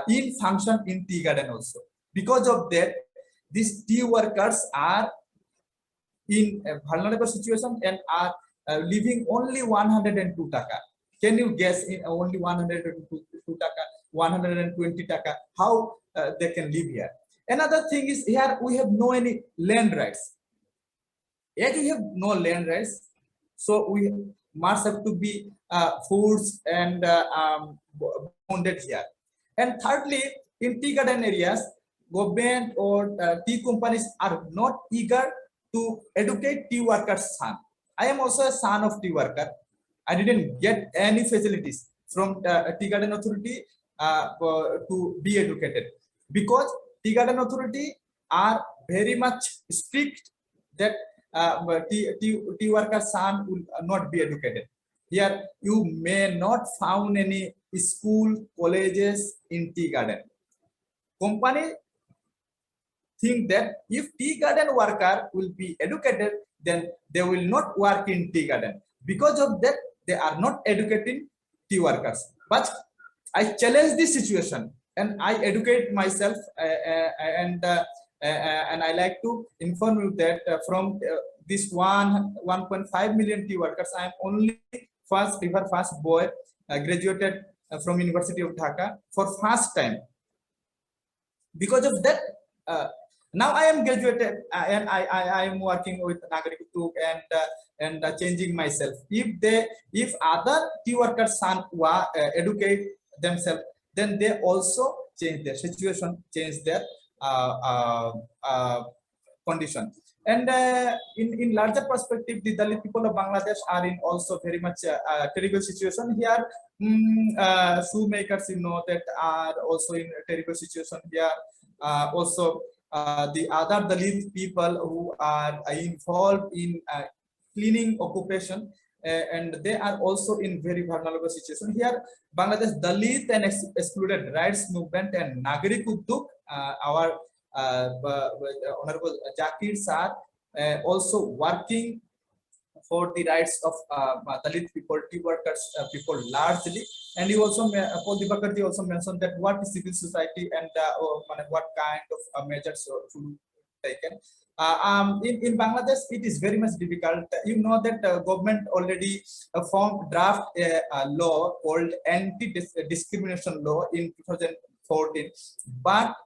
in function in tea garden also. Because of that, these tea workers are in a vulnerable situation and are living only 102 taka. Can you guess in only 102 taka, 120 taka, how they can live here? Another thing is here we have no any land rights. Yet we have no land rights, so we must have to be forced and bonded here. And thirdly, in tea garden areas, government or tea companies are not eager to educate tea workers' son. I am also a son of tea worker. I didn't get any facilities from tea garden authority to be educated, because tea garden authority are very much strict that tea worker's son will not be educated. Here you may not found any school, colleges in tea garden. Company think that if tea garden worker will be educated, then they will not work in tea garden. Because of that, they are not educating tea workers. But I challenge this situation and I educate myself, and I like to inform you that from this 1.5 million tea workers, I am only first boy graduated from University of Dhaka for first time. Because of that, now I am graduated and I am working with Nagarik Utuk and changing myself. If other tea workers educate themselves, then they also change their situation, change their condition. And in larger perspective, the Dalit people of Bangladesh are in also very much terrible situation here. Shoemakers, that are also in a terrible situation here. Also, the other Dalit people who are involved in cleaning occupation, and they are also in very vulnerable situation here. Bangladesh Dalit and Excluded Rights Movement and Nagarik Udduk, our Honorable Zakir Sir, also working for the rights of Dalit people, tea workers, people largely. And he also, Paul Dibakarji also mentioned that what is civil society and what kind of measures should be taken. In Bangladesh, it is very much difficult. You know that government already formed draft law called Anti-Discrimination Law in 2014, but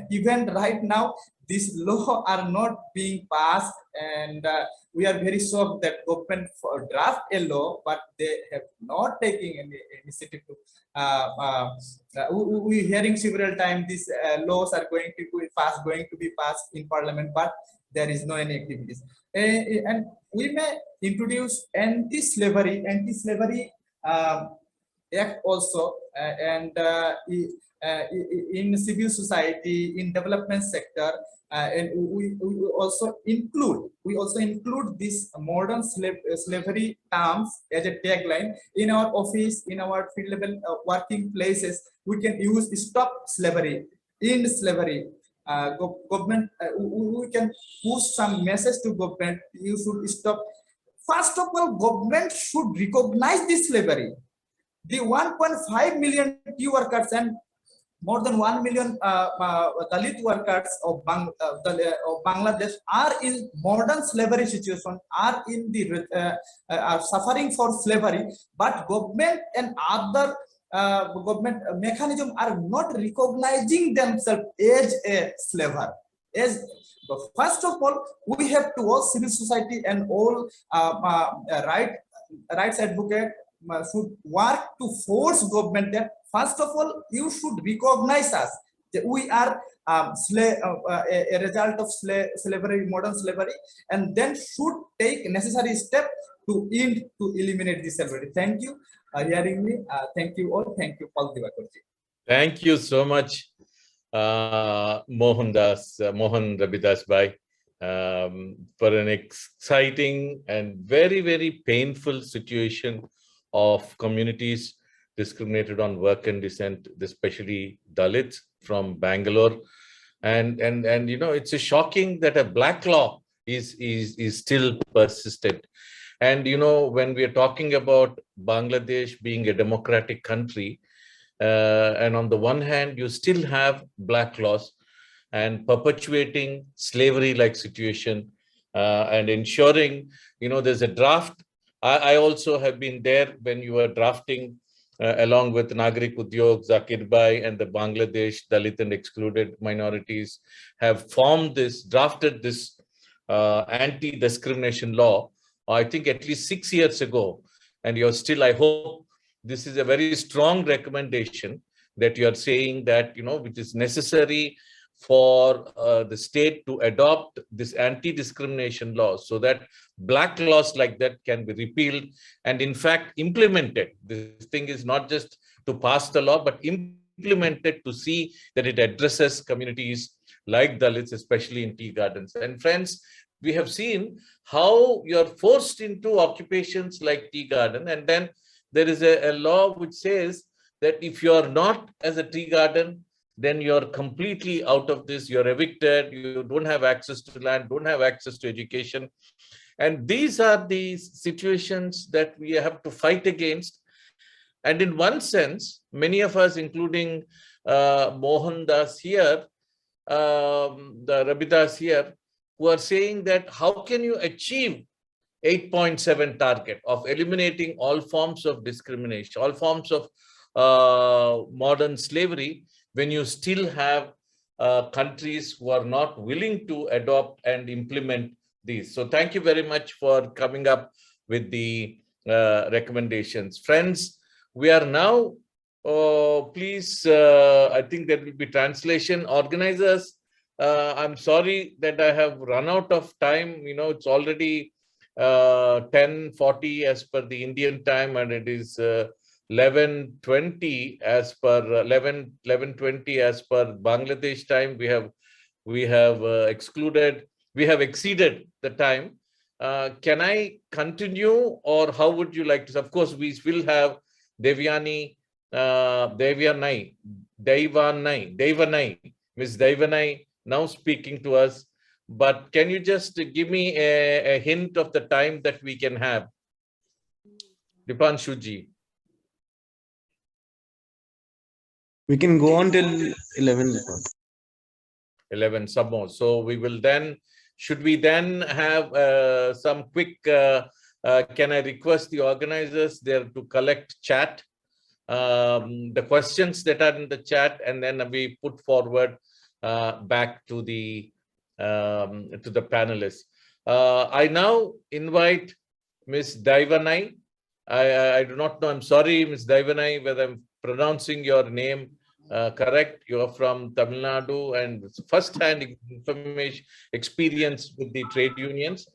even right now, these laws are not being passed, and we are very shocked that government draft a law, but they have not taken any initiative to. We hearing several times these laws are going to be passed in parliament, but there is no any activities. And we may introduce anti-slavery act also, and in civil society, in development sector, and we also include this modern slavery terms as a tagline in our office, in our field level working places. We can use stop slavery, end slavery. Government, we can push some message to government. You should stop. First of all, government should recognize this slavery. The 1.5 million tea workers and more than 1 million Dalit workers of Bangladesh are in modern slavery situation, are in the are suffering for slavery, but government and other government mechanism are not recognizing themselves as a slaver. First of all, we have to all civil society and all rights advocate should work to force government that first of all you should recognize us that we are a result of slavery, modern slavery, and then should take necessary step to eliminate this slavery. Thank you hearing me. Thank you all. Thank you, Paul Divakarji. Thank you so much, Mohan Rabidas Bhai, for an exciting and very, very painful situation of communities discriminated on work and descent, especially Dalits from Bangalore. And you know, it's a shocking that a black law is still persistent. And you know, when we are talking about Bangladesh being a democratic country, and on the one hand, you still have black laws and perpetuating slavery-like situation, and ensuring, you know, there's a draft. I also have been there when you were drafting along with Nagarik Udyog, Zakir Bhai, and the Bangladesh Dalit and Excluded Minorities have drafted this anti-discrimination law, I think at least 6 years ago. And you're still, I hope, this is a very strong recommendation that you are saying that, you know, which is necessary for the state to adopt this anti-discrimination law so that black laws like that can be repealed and in fact implemented. This thing is not just to pass the law, but implemented to see that it addresses communities like Dalits, especially in tea gardens. And friends, we have seen how you're forced into occupations like tea garden, and then there is a law which says that if you are not as a tea garden, then you're completely out of this. You're evicted. You don't have access to land, don't have access to education. And these are the situations that we have to fight against. And in one sense, many of us, including Mohan Das here, the Rabidas here, who are saying that how can you achieve 8.7 target of eliminating all forms of discrimination, all forms of modern slavery, when you still have countries who are not willing to adopt and implement these. So thank you very much for coming up with the recommendations. Friends, we are now, please, I think there will be translation. Organizers, I'm sorry that I have run out of time. You know, it's already 10:40 as per the Indian time, and it is 11:20 as per 11:20 as per Bangladesh time. We have exceeded the time. Can I continue, or how would you like to? Of course, we will have Devanai, Miss Devanai now speaking to us. But can you just give me a hint of the time that we can have? Dipanshuji. We can go on till 11. 11, some more. So we will then, should we then have some quick, can I request the organizers there to collect chat, the questions that are in the chat, and then we put forward back to the panelists. I now invite Ms. Devanai. I do not know, I'm sorry, Ms. Devanai, whether I'm pronouncing your name correct. You are from Tamil Nadu and first-hand information experience with the trade unions.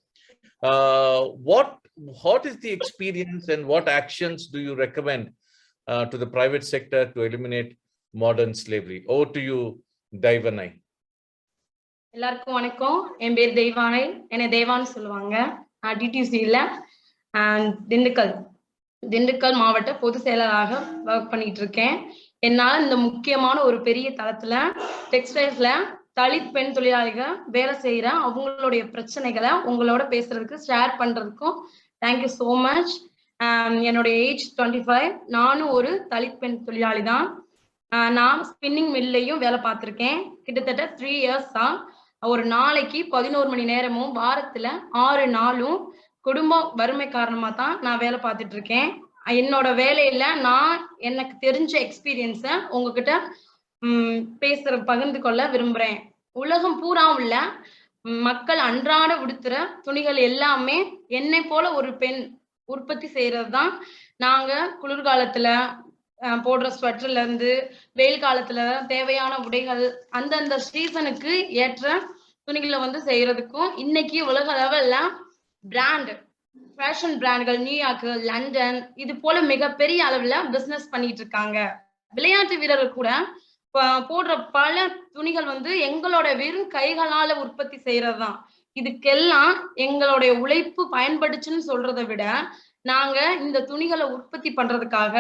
What is the experience and what actions do you recommend to the private sector to eliminate modern slavery? Over to you, Devanai. எல்லாருக்கும் வணக்கம். என் பேர் தெய்வானை, என்னை தேவான்னு சொல்லுவாங்க. நான் டிடிசியில் திண்டுக்கல் மாவட்ட பொது செயலராக work பண்ணிட்டு இருக்கேன். என்னால் இந்த முக்கியமான ஒரு பெரிய தளத்துல டெக்ஸ்டைல்ஸ்ல தலித் பெண் தொழிலாளிகள் வேலை செய்யற அவங்களுடைய பிரச்சனைகளை உங்களோட பேசுறதுக்கு ஷேர் பண்றதுக்கும் தேங்க்யூ ஸோ மச். என்னுடைய ஏஜ் 25. நானும் ஒரு தலித் பெண் தொழிலாளி தான். நான் ஸ்பின்னிங் மில்லையும் வேலை பார்த்துருக்கேன். கிட்டத்தட்ட 3 years தான். ஒரு நாளைக்கு 11 மணி நேரமும் வாரத்துல 6 நாளும் குடும்ப வறுமை காரணமா தான் நான் வேலை பார்த்துட்டு இருக்கேன். என்னோட வேலையில நான் எனக்கு தெரிஞ்ச எக்ஸ்பீரியன்ஸை உங்ககிட்ட பகிர்ந்து கொள்ள விரும்புறேன். உலகம் பூரா உள்ள மக்கள் அன்றாட உடுத்துற துணிகள் எல்லாமே என்னை போல ஒரு பெண் உற்பத்தி செய்யறது தான். நாங்க குளிர்காலத்துல போடுற ஸ்வெட்டர்ல இருந்து வெயில் காலத்துல தேவையான உடைகள் அந்தந்த சீசனுக்கு ஏற்ற துணிகளை செய்யறதுக்கும் இன்னைக்கு உலக லெவல்ல பிராண்ட் ஃபேஷன் பிராண்ட்கள் நியூயார்க், லண்டன் இது போல மிகப்பெரிய அளவுல பிசினஸ் பண்ணிட்டு இருக்காங்க. விளையாட்டு வீரர்கள் கூட போடுற பல துணிகள் எங்களோட வெறும் கைகளால உற்பத்தி செய்யறதுதான். இதுக்கெல்லாம் எங்களுடைய உழைப்பு பயன்படுச்சுன்னு சொல்றதை விட நாங்க இந்த துணிகளை உற்பத்தி பண்றதுக்காக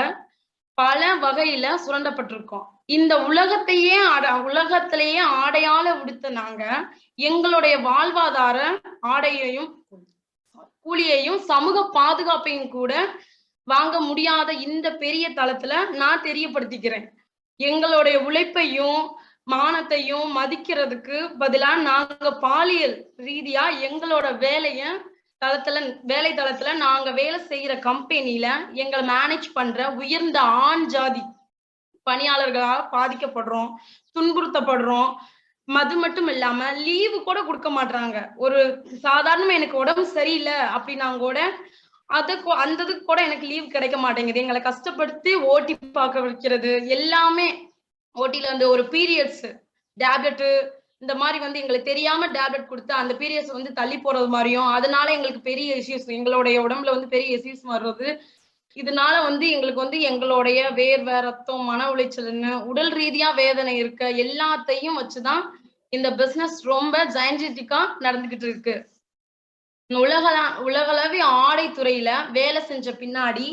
பல வகையில சுரண்டப்பட்டிருக்கோம். இந்த உலகத்திலேயே ஆடையால உடுத்த நாங்க எங்களுடைய வாழ்வாதார ஆடையையும் கூலியையும் சமூக பாதுகாப்பையும் கூட வாங்க முடியாத இந்த பெரிய தளத்துல நான் தெரியப்படுத்திக்கிறேன். எங்களுடைய உழைப்பையும் மானத்தையும் மதிக்கிறதுக்கு பதிலா நாங்க பாலியல் ரீதியா எங்களோட வேலை தளத்துல நாங்க வேலை செய்யற கம்பெனில எங்களை மேனேஜ் பண்ற உயர்ந்த ஆண் ஜாதி பணியாளர்களாக பாதிக்கப்படுறோம், துன்புறுத்தப்படுறோம். அது மட்டும் இல்லாம லீவு கூட கொடுக்க மாட்டாங்க. ஒரு சாதாரணமா எனக்கு உடம்பு சரியில்லை அப்படின்னா கூட அந்ததுக்கு கூட எனக்கு லீவ் கிடைக்க மாட்டேங்குது. எங்களை கஷ்டப்படுத்தி ஓட்டி பார்க்க வைக்கிறது எல்லாமே. ஓட்டில ஒரு பீரியட்ஸ் டேப்லெட் இந்த மாதிரி எங்களுக்கு தெரியாம டேப்லெட் கொடுத்து அந்த பீரியட்ஸ் தள்ளி போறது மாதிரியும், அதனால எங்களுக்கு பெரிய இஷ்யூஸ், எங்களுடைய உடம்புல பெரிய இஷ்யூஸ் வர்றது. இதனால எங்களுக்கு எங்களுடைய வேர்வை, ரத்தம், மன உளைச்சல்னு உடல் ரீதியா வேதனை இருக்க எல்லாத்தையும் வச்சுதான் இந்த பிசினஸ் ரொம்ப ஜெயன்டிக்கா நடந்துகிட்டு இருக்கு. உலகளவிய ஆடை துறையில வேலை செஞ்ச பின்னாடி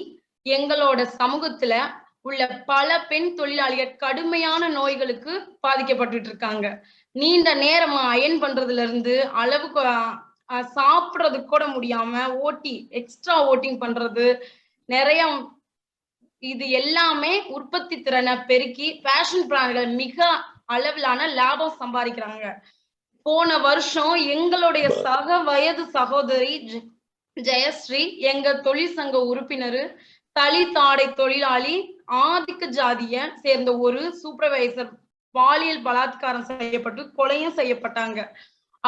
எங்களோட சமூகத்துல உள்ள பல பெண் தொழிலாளிகள் கடுமையான நோய்களுக்கு பாதிக்கப்பட்டு இருக்காங்க. நீண்ட நேரமா அயன் பண்றதுல இருந்து அளவுக்கு சாப்பிடுறதுக்கு கூட முடியாம எக்ஸ்ட்ரா ஓட்டிங் பண்றது, நிறைய இது எல்லாமே உற்பத்தி திறனை பெருக்கி ஃபேஷன் பிராண்டுகள் மிக அளவிலான லாபம் சம்பாதிக்கிறாங்க. போன வருஷம் எங்களுடைய சக வயது சகோதரி ஜெயஸ்ரீ, எங்க தொழிற்சங்க உறுப்பினர், தலித் ஆடை தொழிலாளி, ஆதிக்க ஜாதிய சேர்ந்த ஒரு சூப்பர்வைசர் பாலியல் பலாத்காரம் செய்யப்பட்டு கொலையும் செய்யப்பட்டாங்க.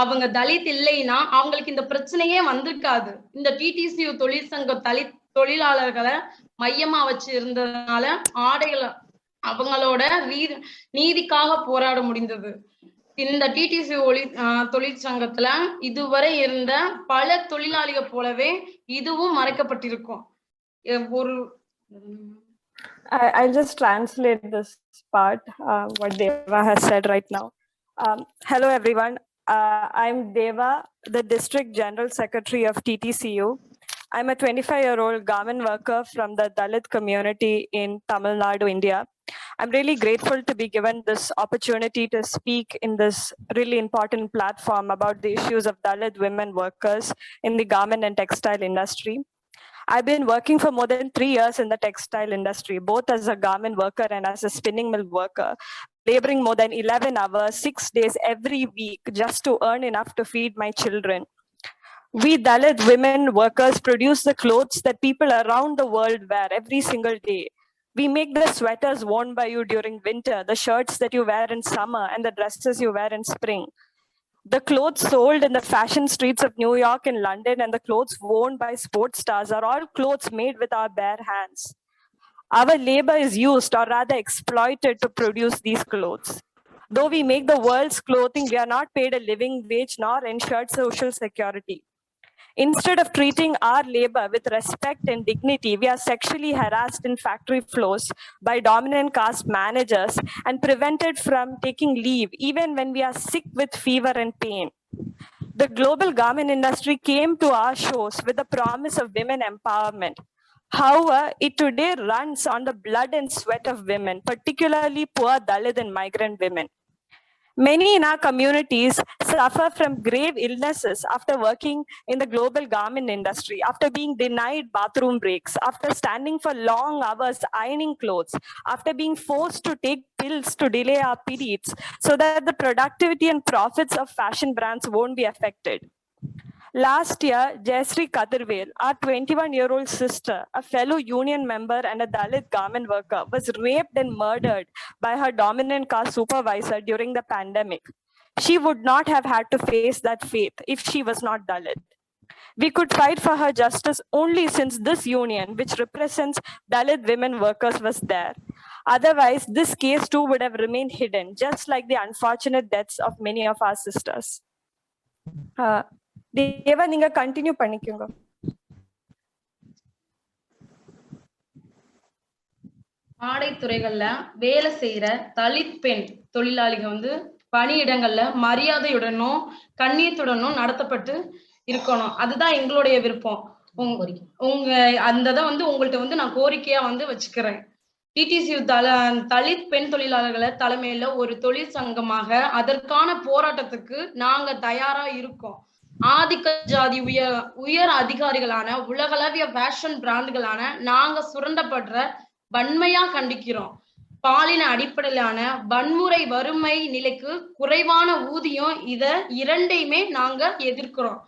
அவங்க தலித் இல்லைன்னா அவங்களுக்கு இந்த பிரச்சனையே வந்திருக்காது. இந்த டிடிசியு தொழிற்சங்க தலித் தொழிலாளர்களை மையமா வச்சு இருந்ததுனால ஆடைகளை அவங்களோட நீதிக்காக போராட முடிந்தது. இந்த டிடிசி தொழிற்சங்கத்துல இதுவரை இருந்த பல தொழிலாளிகள் போலவே இதுவும் மறைக்கப்பட்டிருக்கும். ஒரு I'll just translate this part, what Deva has said right now. Hello, everyone. I'm Deva, the District General Secretary of TTCU. I'm a 25-year-old garment worker from the Dalit community in Tamil Nadu, India. I'm really grateful to be given this opportunity to speak in this really important platform about the issues of Dalit women workers in the garment and textile industry. I've been working for more than 3 years in the textile industry, both as a garment worker and as a spinning mill worker, laboring more than 11 hours, 6 days every week just to earn enough to feed my children. We Dalit women workers produce the clothes that people around the world wear every single day. We make the sweaters worn by you during winter, the shirts that you wear in summer, and the dresses you wear in spring. The clothes sold in the fashion streets of New York and London and the clothes worn by sports stars are all clothes made with our bare hands. Our labor is used, or rather exploited, to produce these clothes. Though we make the world's clothing, we are not paid a living wage nor ensured social security. Instead of treating our labor with respect and dignity, we are sexually harassed in factory floors by dominant caste managers and prevented from taking leave even when we are sick with fever and pain. The global garment industry came to our shores with the promise of women empowerment. However, it today runs on the blood and sweat of women, particularly poor Dalit and migrant women. Many in our communities suffer from grave illnesses after working in the global garment industry, after being denied bathroom breaks, after standing for long hours ironing clothes, after being forced to take pills to delay our periods so that the productivity and profits of fashion brands won't be affected. Last year, Jayashree Kadirvel, our 21-year-old sister, a fellow union member and a Dalit garment worker, was raped and murdered by her dominant caste supervisor during the pandemic. She would not have had to face that fate if she was not Dalit. We could fight for her justice only since this union, which represents Dalit women workers, was there. Otherwise, this case too would have remained hidden, just like the unfortunate deaths of many of our sisters. தேவா, நீங்க continue பண்ணிக்கோங்க. ஆடை துறைகள்ல வேலை செய்யற தலித் பெண் தொழிலாளிகள் பணியிடங்கள்ல மரியாதையுடனும் கண்ணியத்துடனும் நடத்தப்பட்டு இருக்கணும். அதுதான் எங்களுடைய விருப்பம். உங்க அந்த உங்கள்ட்ட நான் கோரிக்கையா வச்சுக்கிறேன். டிடிசியு தலித் பெண் தொழிலாளர்களை தலைமையில ஒரு தொழிற்சங்கமாக அதற்கான போராட்டத்துக்கு நாங்க தயாரா இருக்கோம். ஆதிக்க ஜாதி உயர் அதிகாரிகளான உலகளவிய ஃபேஷன் பிராண்டுகளான நாங்க சுரண்டப்படுற வன்மையா கண்டிக்கிறோம். பாலின அடிப்படையிலான வன்முறை, வறுமை நிலைக்கு குறைவான ஊதியம், இரண்டையுமே நாங்க எதிர்க்கிறோம்.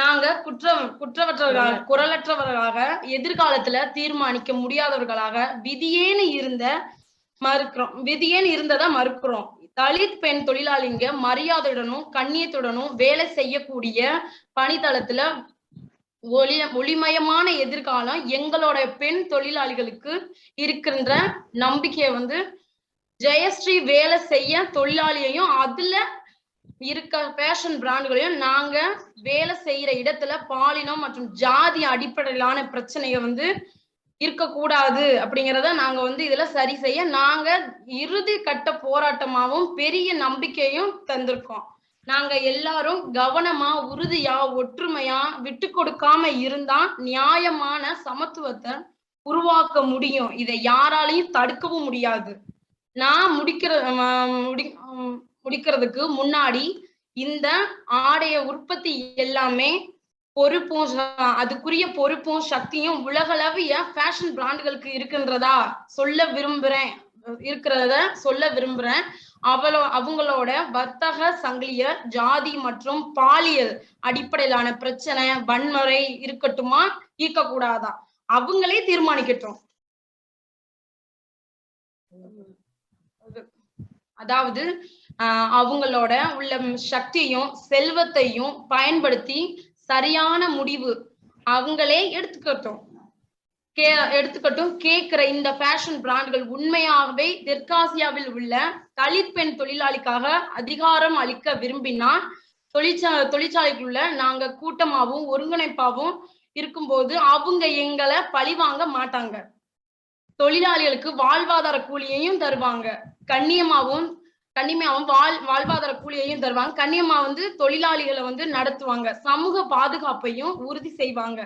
நாங்க குற்றவற்றவர்களாக, குரலற்றவர்களாக, எதிர்காலத்துல தீர்மானிக்க முடியாதவர்களாக விதியேன்னு இருந்ததை மறுக்கிறோம். தலித் பெண் தொழிலாளிங்க மரியாதையுடனும் கண்ணியத்துடனும் வேலை செய்யக்கூடிய பணித்தளத்துல ஒளிமயமான எதிர்காலம் எங்களோட பெண் தொழிலாளிகளுக்கு இருக்கின்ற நம்பிக்கையை ஜெயஸ்ரீ வேலை செய்ய தொழிலாளியையும் அதுல இருக்க ஃபேஷன் பிராண்டுகளையும் நாங்க வேலை செய்யற இடத்துல பாலினம் மற்றும் ஜாதி அடிப்படையிலான பிரச்சனையை இருக்கக்கூடாது அப்படிங்கிறத நாங்க இதுல சரி செய்ய நாங்க இறுதி கட்ட போராட்டமாவும் பெரிய நம்பிக்கையும் தந்திருக்கோம். நாங்க எல்லாரும் கவனமா, உறுதியா, ஒற்றுமையா, விட்டு கொடுக்காம இருந்தா நியாயமான சமத்துவத்தை உருவாக்க முடியும். இதை யாராலையும் தடுக்கவும் முடியாது. நான் முடிக்கிறதுக்கு முன்னாடி இந்த ஆடைய உற்பத்தி எல்லாமே பொறுப்பும் அதுக்குரிய பொறுப்பும் சக்தியும் உலகளவிய ஃபேஷன் பிராண்டுகளுக்கு இருக்கின்றதா சொல்ல விரும்புறேன். அவங்களோட வர்த்தக சங்கிலிய ஜாதி மற்றும் பாலியல் அடிப்படையிலான பிரச்சனை வன்முறை இருக்கட்டுமா இருக்கக்கூடாதா அவங்களே தீர்மானிக்கட்டும். அதாவது அவங்களோட உள்ள சக்தியும் செல்வத்தையும் பயன்படுத்தி சரியான முடிவு அவங்களே எடுத்துக்கட்டும். கேட்கிற இந்த ஃபேஷன் பிராண்டுகள் உண்மையாகவே தெற்காசியாவில் உள்ள தலித் பெண் தொழிலாளிக்காக அதிகாரம் அளிக்க விரும்பினால் தொழிற்சாலைக்குள்ள நாங்க கூட்டமாகவும் ஒருங்கிணைப்பாகவும் இருக்கும்போது அவங்க எங்களை பழிவாங்க மாட்டாங்க. தொழிலாளிகளுக்கு வாழ்வாதார கூலியையும் தருவாங்க. கண்ணியமாவும் வாழ்வாதார கூலியையும் தருவாங்க. கண்ணியமா தொழிலாளிகளை நடத்துவாங்க. சமூக பாதுகாப்பையும் உறுதி செய்வாங்க.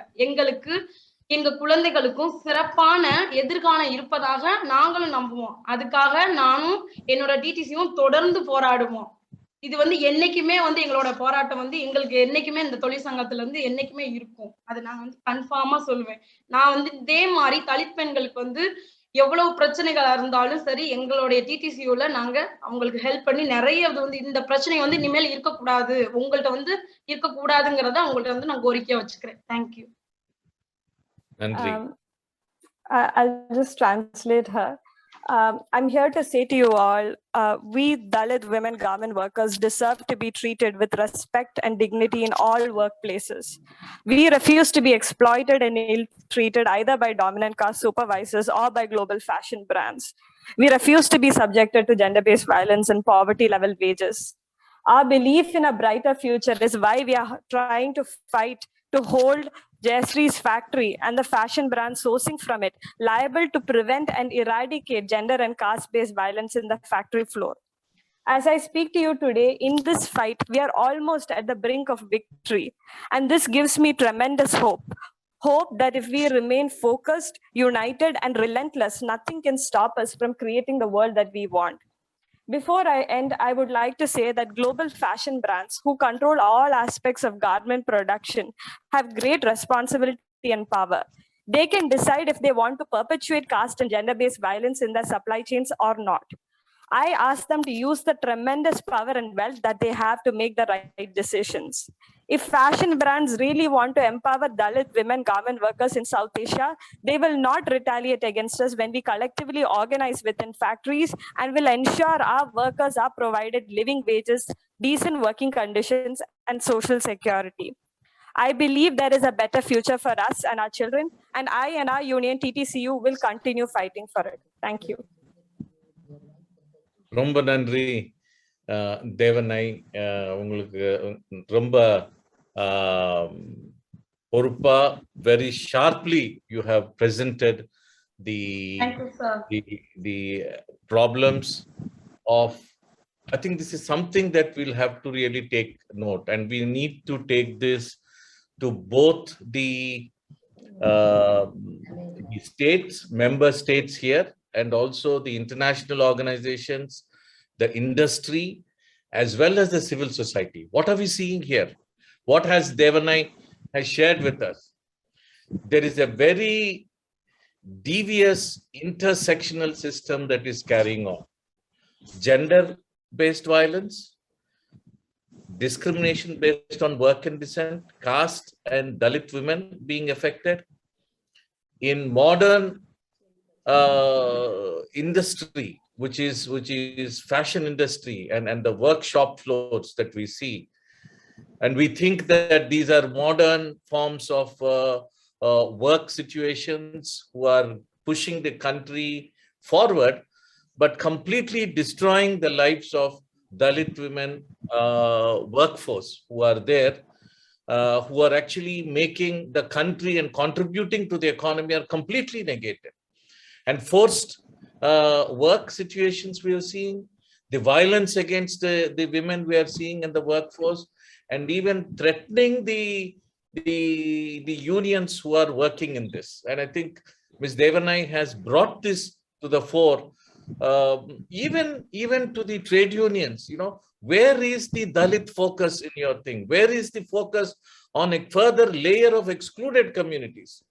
எங்க குழந்தைகளுக்கும் சிறப்பான எதிர்காலம் இருப்பதாக நாங்களும் நம்புவோம். அதுக்காக நானும் என்னோட டிடிசியும் தொடர்ந்து போராடுவோம். இது என்னைக்குமே எங்களோட போராட்டம் எங்களுக்கு என்னைக்குமே இந்த தொழிற்சங்கத்துல என்னைக்குமே இருக்கும். அது நான் கன்ஃபார்மா சொல்லுவேன். நான் இதே மாதிரி தலித் பெண்களுக்கு எவ்வளவு பிரச்சனைகள் இருந்தாலும் சரி, எங்களுடைய டிடிசியூல நாங்க அவங்களுக்கு ஹெல்ப் பண்ணி நிறைய இந்த பிரச்சனை இனிமேல் இருக்கக்கூடாது, உங்கள்ட்ட இருக்கக்கூடாதுங்கிறத உங்கள்ட்ட நான் கோரிக்கையா வச்சுக்கிறேன். Thank you. I'll just translate her. I'm here to say to you all, we Dalit women garment workers deserve to be treated with respect and dignity in all workplaces. We refuse to be exploited and ill-treated either by dominant caste supervisors or by global fashion brands. We refuse to be subjected to gender-based violence and poverty-level wages. Our belief in a brighter future is why we are trying to fight to hold Jayasree's factory and the fashion brand sourcing from it liable to prevent and eradicate gender and caste-based violence in the factory floor. As I speak to you today, in this fight, we are almost at the brink of victory. And this gives me tremendous hope. Hope that if we remain focused, united, and relentless, nothing can stop us from creating the world that we want. Before I end, I would like to say that global fashion brands who control all aspects of garment production have great responsibility and power. They can decide if they want to perpetuate caste and gender-based violence in their supply chains or not. I ask them to use the tremendous power and wealth that they have to make the right decisions. If fashion brands really want to empower Dalit women garment workers in South Asia, they will not retaliate against us when we collectively organize within factories and will ensure our workers are provided living wages, decent working conditions, and social security. I believe there is a better future for us and our children, and I and our union TTCU will continue fighting for it. Thank you. ரொம்ப நன்றி தேவனை. உங்களுக்கு ரொம்ப பொறுப்பா very sharply you have presented the problems of, I think this is something that we'll have to really take note, and we need to take this to both the states, member states here, and also the international organizations, the industry, as well as the civil society. What are we seeing here? What has Devanai has shared with us? There is a very devious intersectional system that is carrying on. Gender-based violence, discrimination based on work and descent, caste and Dalit women being affected. In modern industry, which is fashion industry and the workshop floors that we see, and we think that these are modern forms of work situations who are pushing the country forward, but completely destroying the lives of Dalit women workforce who are there, who are actually making the country and contributing to the economy, are completely negated. And forced work situations we are seeing, the violence against the women we are seeing in the workforce, and even threatening the unions who are working in this. And I think Ms. Devanai has brought this to the fore, even to the trade unions. Where is the Dalit focus in your thing? Where is the focus on a further layer of excluded communities?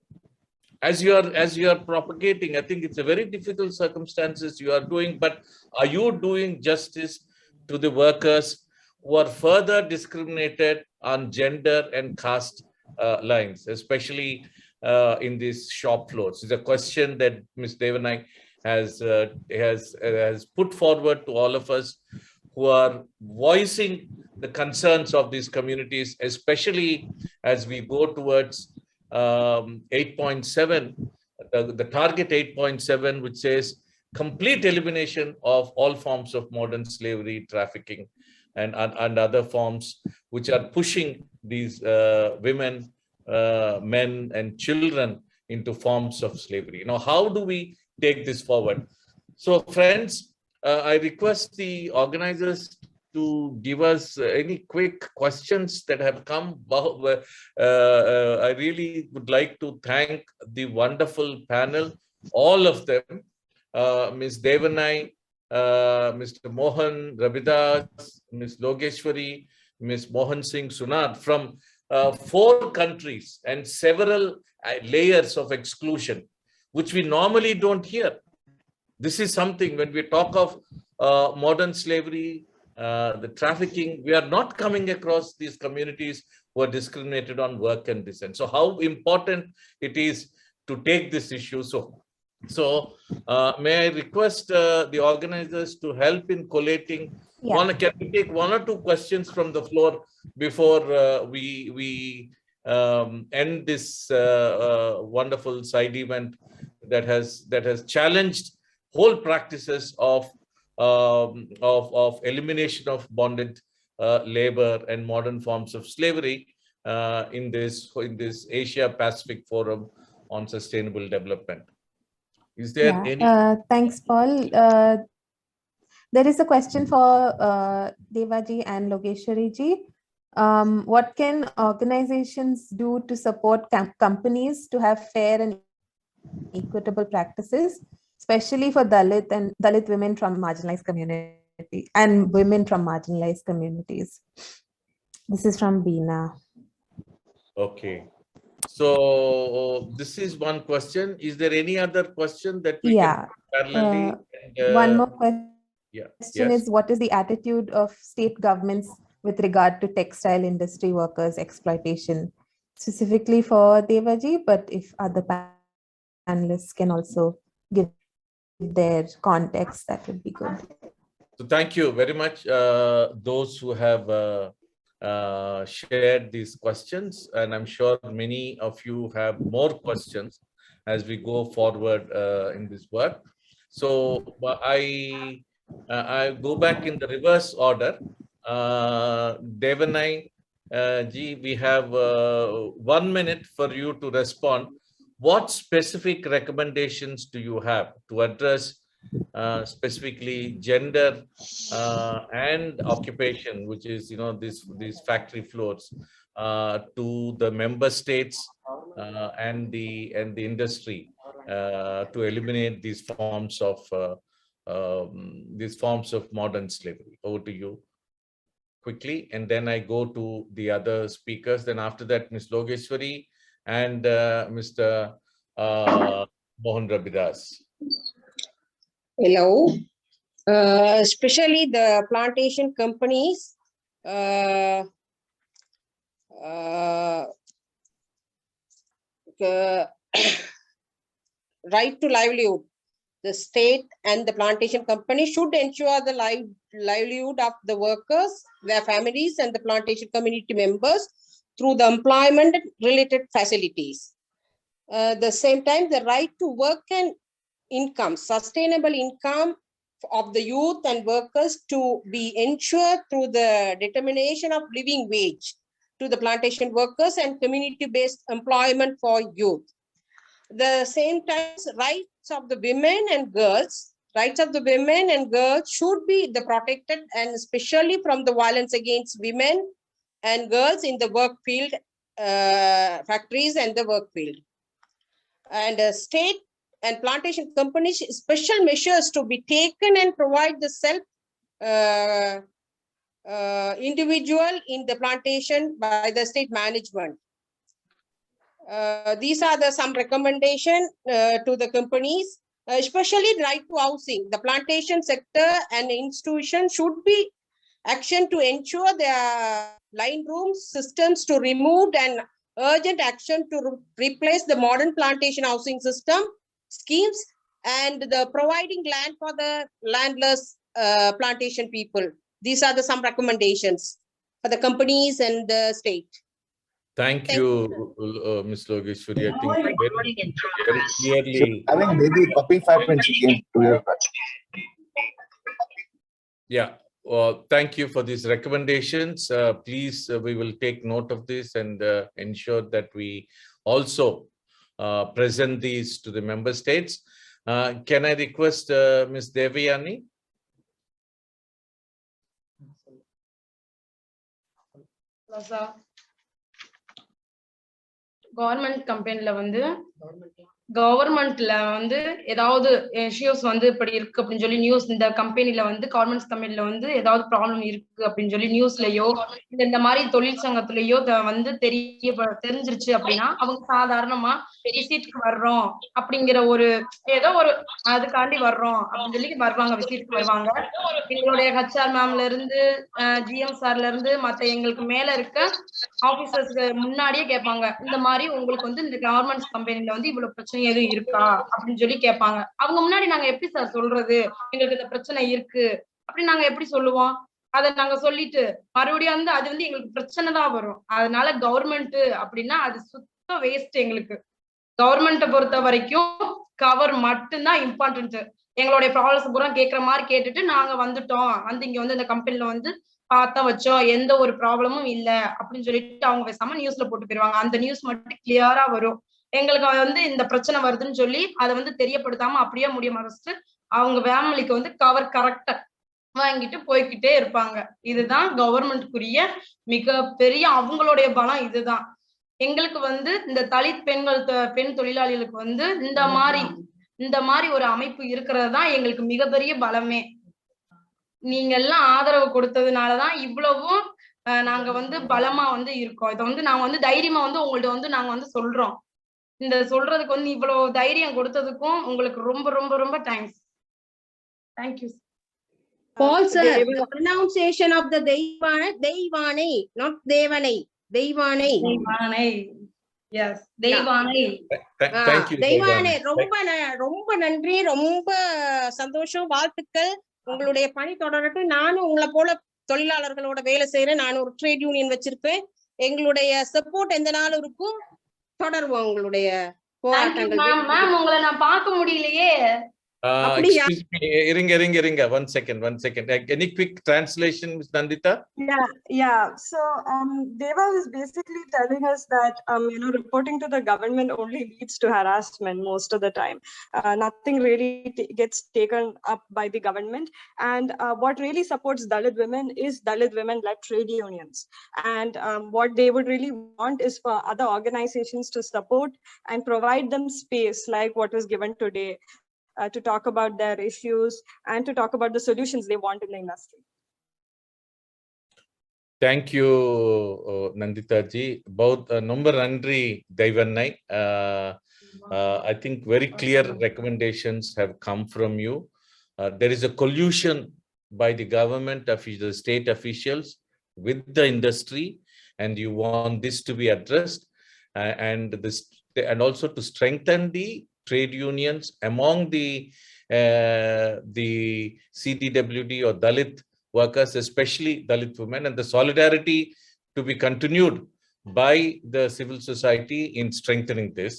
As you are propagating, I think it's a very difficult circumstances you are doing, but are you doing justice to the workers who are further discriminated on gender and caste lines, especially in these shop floors? It's a question that Ms. Devanai has put forward to all of us who are voicing the concerns of these communities, especially as we go towards 8.7, the target 8.7, which says complete elimination of all forms of modern slavery, trafficking, and other forms which are pushing these women, men, and children into forms of slavery. How do we take this forward? So, friends, I request the organizers to give us any quick questions that have come. I really would like to thank the wonderful panel, all of them, Ms. Devanai, Mr. Mohan Rabidas, Ms. Logeshwari, Ms. Mohan Singh Sonar, from 4 countries and several layers of exclusion, which we normally don't hear. This is something, when we talk of modern slavery, the trafficking, we are not coming across these communities who are discriminated on work and descent. So how important it is to take this issue. So may I request the organizers to help in collating? Can we take 1 or 2 questions from the floor before we end this wonderful side event that has challenged whole practices of elimination of bonded labor and modern forms of slavery in this Asia Pacific Forum on Sustainable Development? Is there any? Thanks, Paul. There is a question for Devaji and Logeshwari ji. What can organizations do to support companies to have fair and equitable practices, especially for Dalit women from marginalized communities and women from marginalized communities? This is from Beena. Okay. So this is one question. Is there any other question that we can parallelly? One more question Yes. is, what is the attitude of state governments with regard to textile industry workers' exploitation, specifically for Devaji, but if other panelists can also give their context, that would be good. So thank you very much, those who have shared these questions, and I'm sure many of you have more questions as we go forward in this work. So I go back in the reverse order. Devanai ji, we have 1 minute for you to respond. What specific recommendations do you have to address specifically gender and occupation, which is these factory floors, to the member states and the industry to eliminate these forms of modern slavery? Over to you quickly, and then I go to the other speakers. Then after that, Ms. Logeshwari and Mr. Mohan Rabidas. Hello. Especially the plantation companies, right to livelihood. The state and the plantation company should ensure the livelihood of the workers, their families, and the plantation community members through the employment related facilities. At the same time, the right to work and income, sustainable income of the youth and workers to be ensured through the determination of living wage to the plantation workers and community-based employment for youth. The same time, rights of the women and girls should be protected, and especially from the violence against women and girls in the work field, factories and the work field. And state and plantation companies special measures to be taken and provide the self individual in the plantation by the state management. These are some recommendation to the companies, especially right to housing. The plantation sector and institution should be action to ensure their line rooms systems to remove and urgent action to replace the modern plantation housing system schemes and the providing land for the landless plantation people. These are some recommendations for the companies and the state. Thank you, Ms. Logeshwari. I think very clearly. I mean, maybe copying 5 minutes again to your question. Yeah. Thank you for these recommendations. Please, we will take note of this and ensure that we also present these to the member states. Can I request Ms. Devayani? Government கம்பெனில வந்து கவர்மெண்ட்ல வந்து ஏதாவது issues வந்து இப்படி இருக்கு அப்படின்னு சொல்லி நியூஸ் இந்த கம்பெனில வந்து கவர்மெண்ட் கம்பெனில வந்து ஏதாவது ப்ராப்ளம் இருக்கு அப்படின்னு சொல்லி நியூஸ்லயோ இந்த மாதிரி தொழில் சங்கத்திலயோ வந்து தெரிஞ்சிருச்சு அப்படின்னா அவங்க சாதாரணமா விசிட்க்கு வர்றோம் அப்படிங்கிற ஒரு ஏதோ ஒரு அதுக்காண்டி வர்றோம் அப்படின்னு சொல்லி வருவாங்க, விசிட்க்கு வருவாங்க. எங்களுடைய ஹெச்ஆர் மேம்ல இருந்து ஜிஎம் சார்ல இருந்து மத்த எங்களுக்கு மேல இருக்க ஆபீசர்ஸ்க்கு முன்னாடியே கேட்பாங்க, இந்த மாதிரி உங்களுக்கு வந்து இந்த கவர்மெண்ட் கம்பெனில வந்து இவ்வளவு பிரச்சனை எதுவும் இருக்கா அப்படின்னு சொல்லி கேட்பாங்க. அவங்க முன்னாடி நாங்க எப்படி சார் சொல்றது, எங்களுக்கு இந்த பிரச்சனை இருக்கு அப்படின்னு நாங்க எப்படி சொல்லுவோம்? அதை நாங்க சொல்லிட்டு மறுபடியும் வந்து அது வந்து எங்களுக்கு பிரச்சனை தான் வரும். அதனால கவர்மெண்ட் அப்படின்னா அது சுத்த வேஸ்ட். எங்களுக்கு கவர்மெண்ட்டை பொறுத்த வரைக்கும் கவர் மட்டும்தான் இம்பார்ட்டன்ட். எங்களுடைய ப்ராப்ளம்ஸ் பூரா கேட்கிற மாதிரி கேட்டுட்டு நாங்க வந்துட்டோம், வந்து இங்க வந்து இந்த கம்பெனில வந்து பார்த்தா வச்சோம், எந்த ஒரு ப்ராப்ளமும் இல்ல அப்படின்னு சொல்லிட்டு அவங்க பேசாம நியூஸ்ல போட்டு போயிருவாங்க. அந்த நியூஸ் மட்டும் கிளியரா வரும். எங்களுக்கு வந்து இந்த பிரச்சனை வருதுன்னு சொல்லி அதை வந்து தெரியப்படுத்தாம அப்படியே முடிய மறைச்சிட்டு அவங்க ஃபேமிலிக்கு வந்து கவர் கரெக்டா வாங்கிட்டு போய்கிட்டே இருப்பாங்க. இதுதான் கவர்மெண்ட்க்குரிய மிகப்பெரிய அவங்களுடைய பலம். இதுதான் எங்களுக்கு வந்து இந்த தலித் பெண் தொழிலாளிகளுக்கு வந்து இந்த மாதிரி ஒரு அமைப்பு இருக்கிறது தான் எங்களுக்கு மிகப்பெரிய பலமே. நீங்க எல்லாம் ஆதரவு கொடுத்ததுனாலதான் இவ்வளவும் நாங்க வந்து பலமா வந்து இருக்கோம். இதை வந்து நாங்க வந்து தைரியமா வந்து உங்கள்ட்ட வந்து நாங்க வந்து சொல்றோம். இந்த சொல்றதுக்கு வந்து இவ்வளவு தைரியம் கொடுத்ததுக்கும் உங்களுக்கு ரொம்ப ரொம்ப ரொம்ப thanks. Thank you. Paul sir, the pronunciation of the Deivane, not Devanai. Deivane. Yes, Deivane. Thank you. Deivane, ரொம்ப நன்றி, ரொம்ப சந்தோஷம், வாழ்த்துக்கள். உங்களுடைய பணி தொடரட்டும். நானும் உங்களை போல தொழிலாளர்களோட வேலை செய்யறேன். நான் ஒரு ட்ரேட் யூனியன் வச்சிருப்பேன். எங்களுடைய சப்போர்ட் எந்த நாளும் இருக்கும். தொடர்வோம் உங்களுடைய போராட்டங்கள். மேம் உங்களை நான் பார்க்க முடியலையே. Excuse me, ringa. One second. Any quick translation, Ms. Nandita? Yeah. So Deva was basically telling us that reporting to the government only leads to harassment most of the time. Nothing really gets taken up by the government. And what really supports Dalit women is Dalit women-led trade unions. And what they would really want is for other organizations to support and provide them space like what was given today. To talk about their issues and to talk about the solutions they want in the industry. Thank you, Nandita ji. Both number nandri Devanai. I think very clear recommendations have come from you. There is a collusion by the government, the state officials with the industry, and you want this to be addressed, and also to strengthen the trade unions among the CDWD or Dalit workers, especially Dalit women, and the solidarity to be continued by the civil society in strengthening this.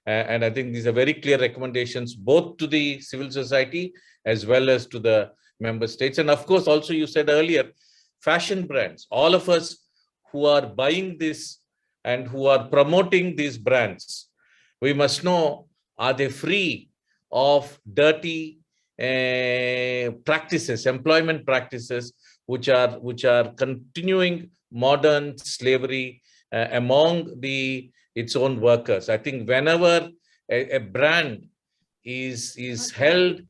And I think these are very clear recommendations both to the civil society as well as to the member states. And of course, also you said earlier, fashion brands, all of us who are buying this and who are promoting these brands, we must know, are they free of dirty practices, employment practices, which are continuing modern slavery among its own workers? I think whenever a brand is held,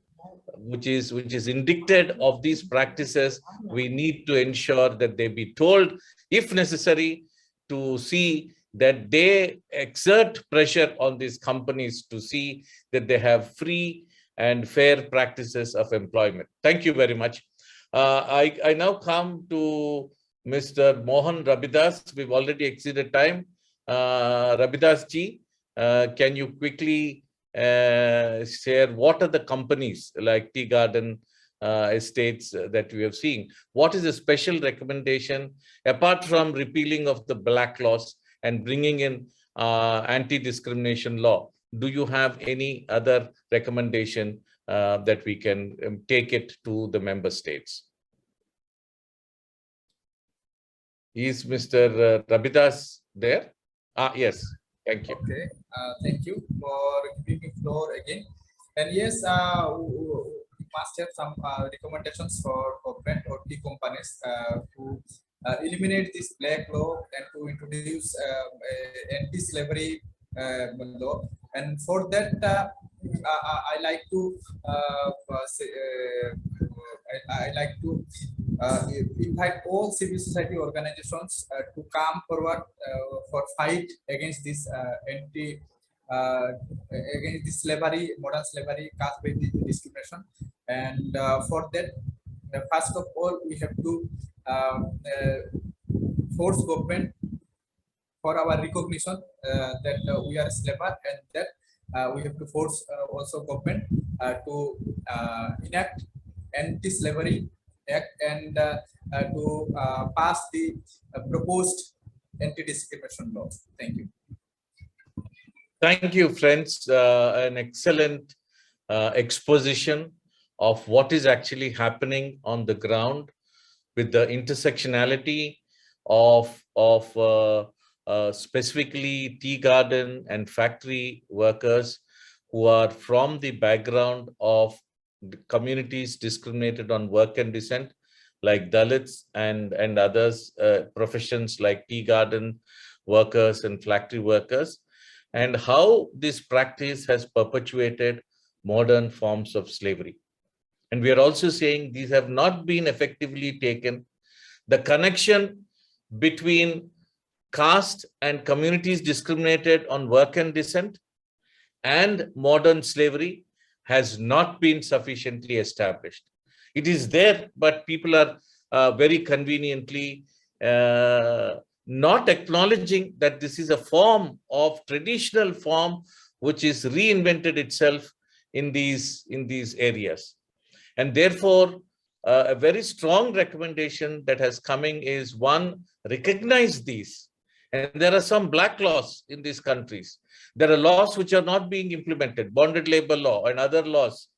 which is indicted of these practices, we need to ensure that they be told, if necessary, to see that they exert pressure on these companies to see that they have free and fair practices of employment. Thank you very much. I now come to Mr. Mohan Rabidas. We've already exceeded time. Rabidas ji, can you quickly share what are the companies like Tea Garden estates that we have seen? What is the special recommendation apart from repealing of the black laws and bringing in anti-discrimination law? Do you have any other recommendation that we can take it to the member states? Is Mr. Rabidas there? Yes. Thank you. Okay, thank you for giving the floor again. And yes, we must have some recommendations for government or key companies to eliminate this black law and to introduce anti-slavery law. And for that, I like to invite all civil society organizations to come forward for fight against this against this slavery, modern slavery, caste-based discrimination. And for that, first of all, we have to force government for our recognition that we are slaver, and that we have to force also government to enact anti-slavery act and to pass the proposed anti-discrimination law. Thank you. Thank you, friends. An excellent exposition of what is actually happening on the ground with the intersectionality of specifically tea garden and factory workers who are from the background of communities discriminated on work and descent, like Dalits and others, professions like tea garden workers and factory workers, and how this practice has perpetuated modern forms of slavery. And we are also saying these have not been effectively taken. The connection between caste and communities discriminated on work and descent and modern slavery has not been sufficiently established. It is there, but people are very conveniently not acknowledging that this is a form of traditional form which is reinvented itself in these areas. And therefore, a very strong recommendation that has coming is, one, recognize these. And there are some black laws in these countries. There are laws which are not being implemented, bonded labor law and other laws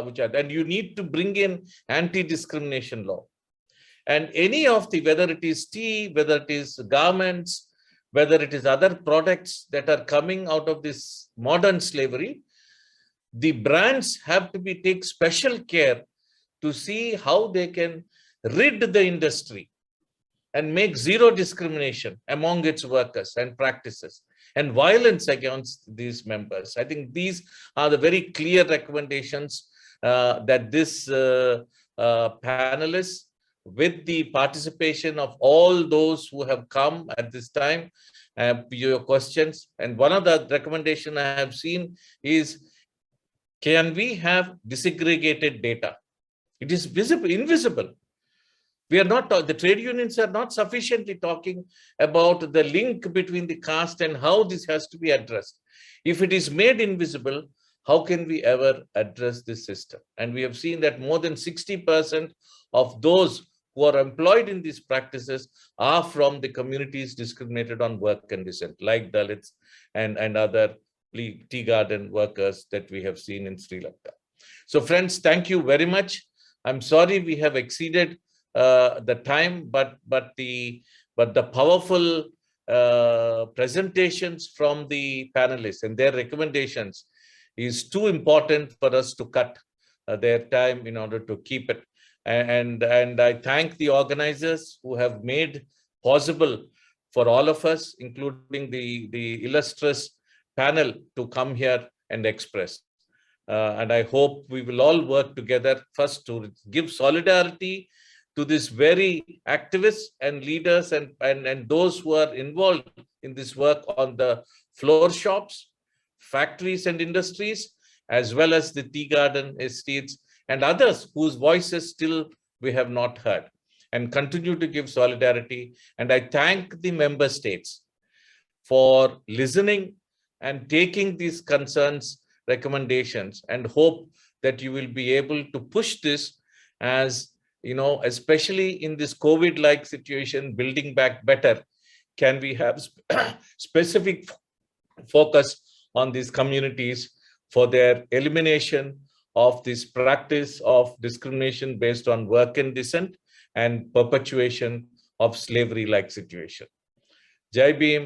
which are, and you need to bring in anti-discrimination law. And any of the, whether it is tea, whether it is garments, whether it is other products that are coming out of this modern slavery, the brands have to take special care to see how they can rid the industry and make zero discrimination among its workers and practices and violence against these members. I think these are the very clear recommendations that this panelists, with the participation of all those who have come at this time, your questions. And one of the recommendations I have seen is, can we have disaggregated data? It is invisible. We are not, the trade unions are not sufficiently talking about the link between the caste and how this has to be addressed. If it is made invisible, how can we ever address this system? And we have seen that more than 60% of those who are employed in these practices are from the communities discriminated on work and descent, like Dalits and other tea garden workers that we have seen in Sri Lanka. So friends, thank you very much. I'm sorry we have exceeded the time, but the powerful presentations from the panelists and their recommendations is too important for us to cut their time in order to keep it. And I thank the organizers who have made possible for all of us, including the illustrious panel, to come here and express. And I hope we will all work together first to give solidarity to these very activists and leaders and those who are involved in this work on the floor shops, factories and industries, as well as the tea garden estates and others whose voices still we have not heard, and continue to give solidarity. And I thank the member states for listening and taking these concerns, recommendations, and hope that you will be able to push this as, especially in this COVID-like situation, building back better. Can we have specific focus on these communities for their elimination of this practice of discrimination based on work and descent and perpetuation of slavery-like situation. Jai Bhim.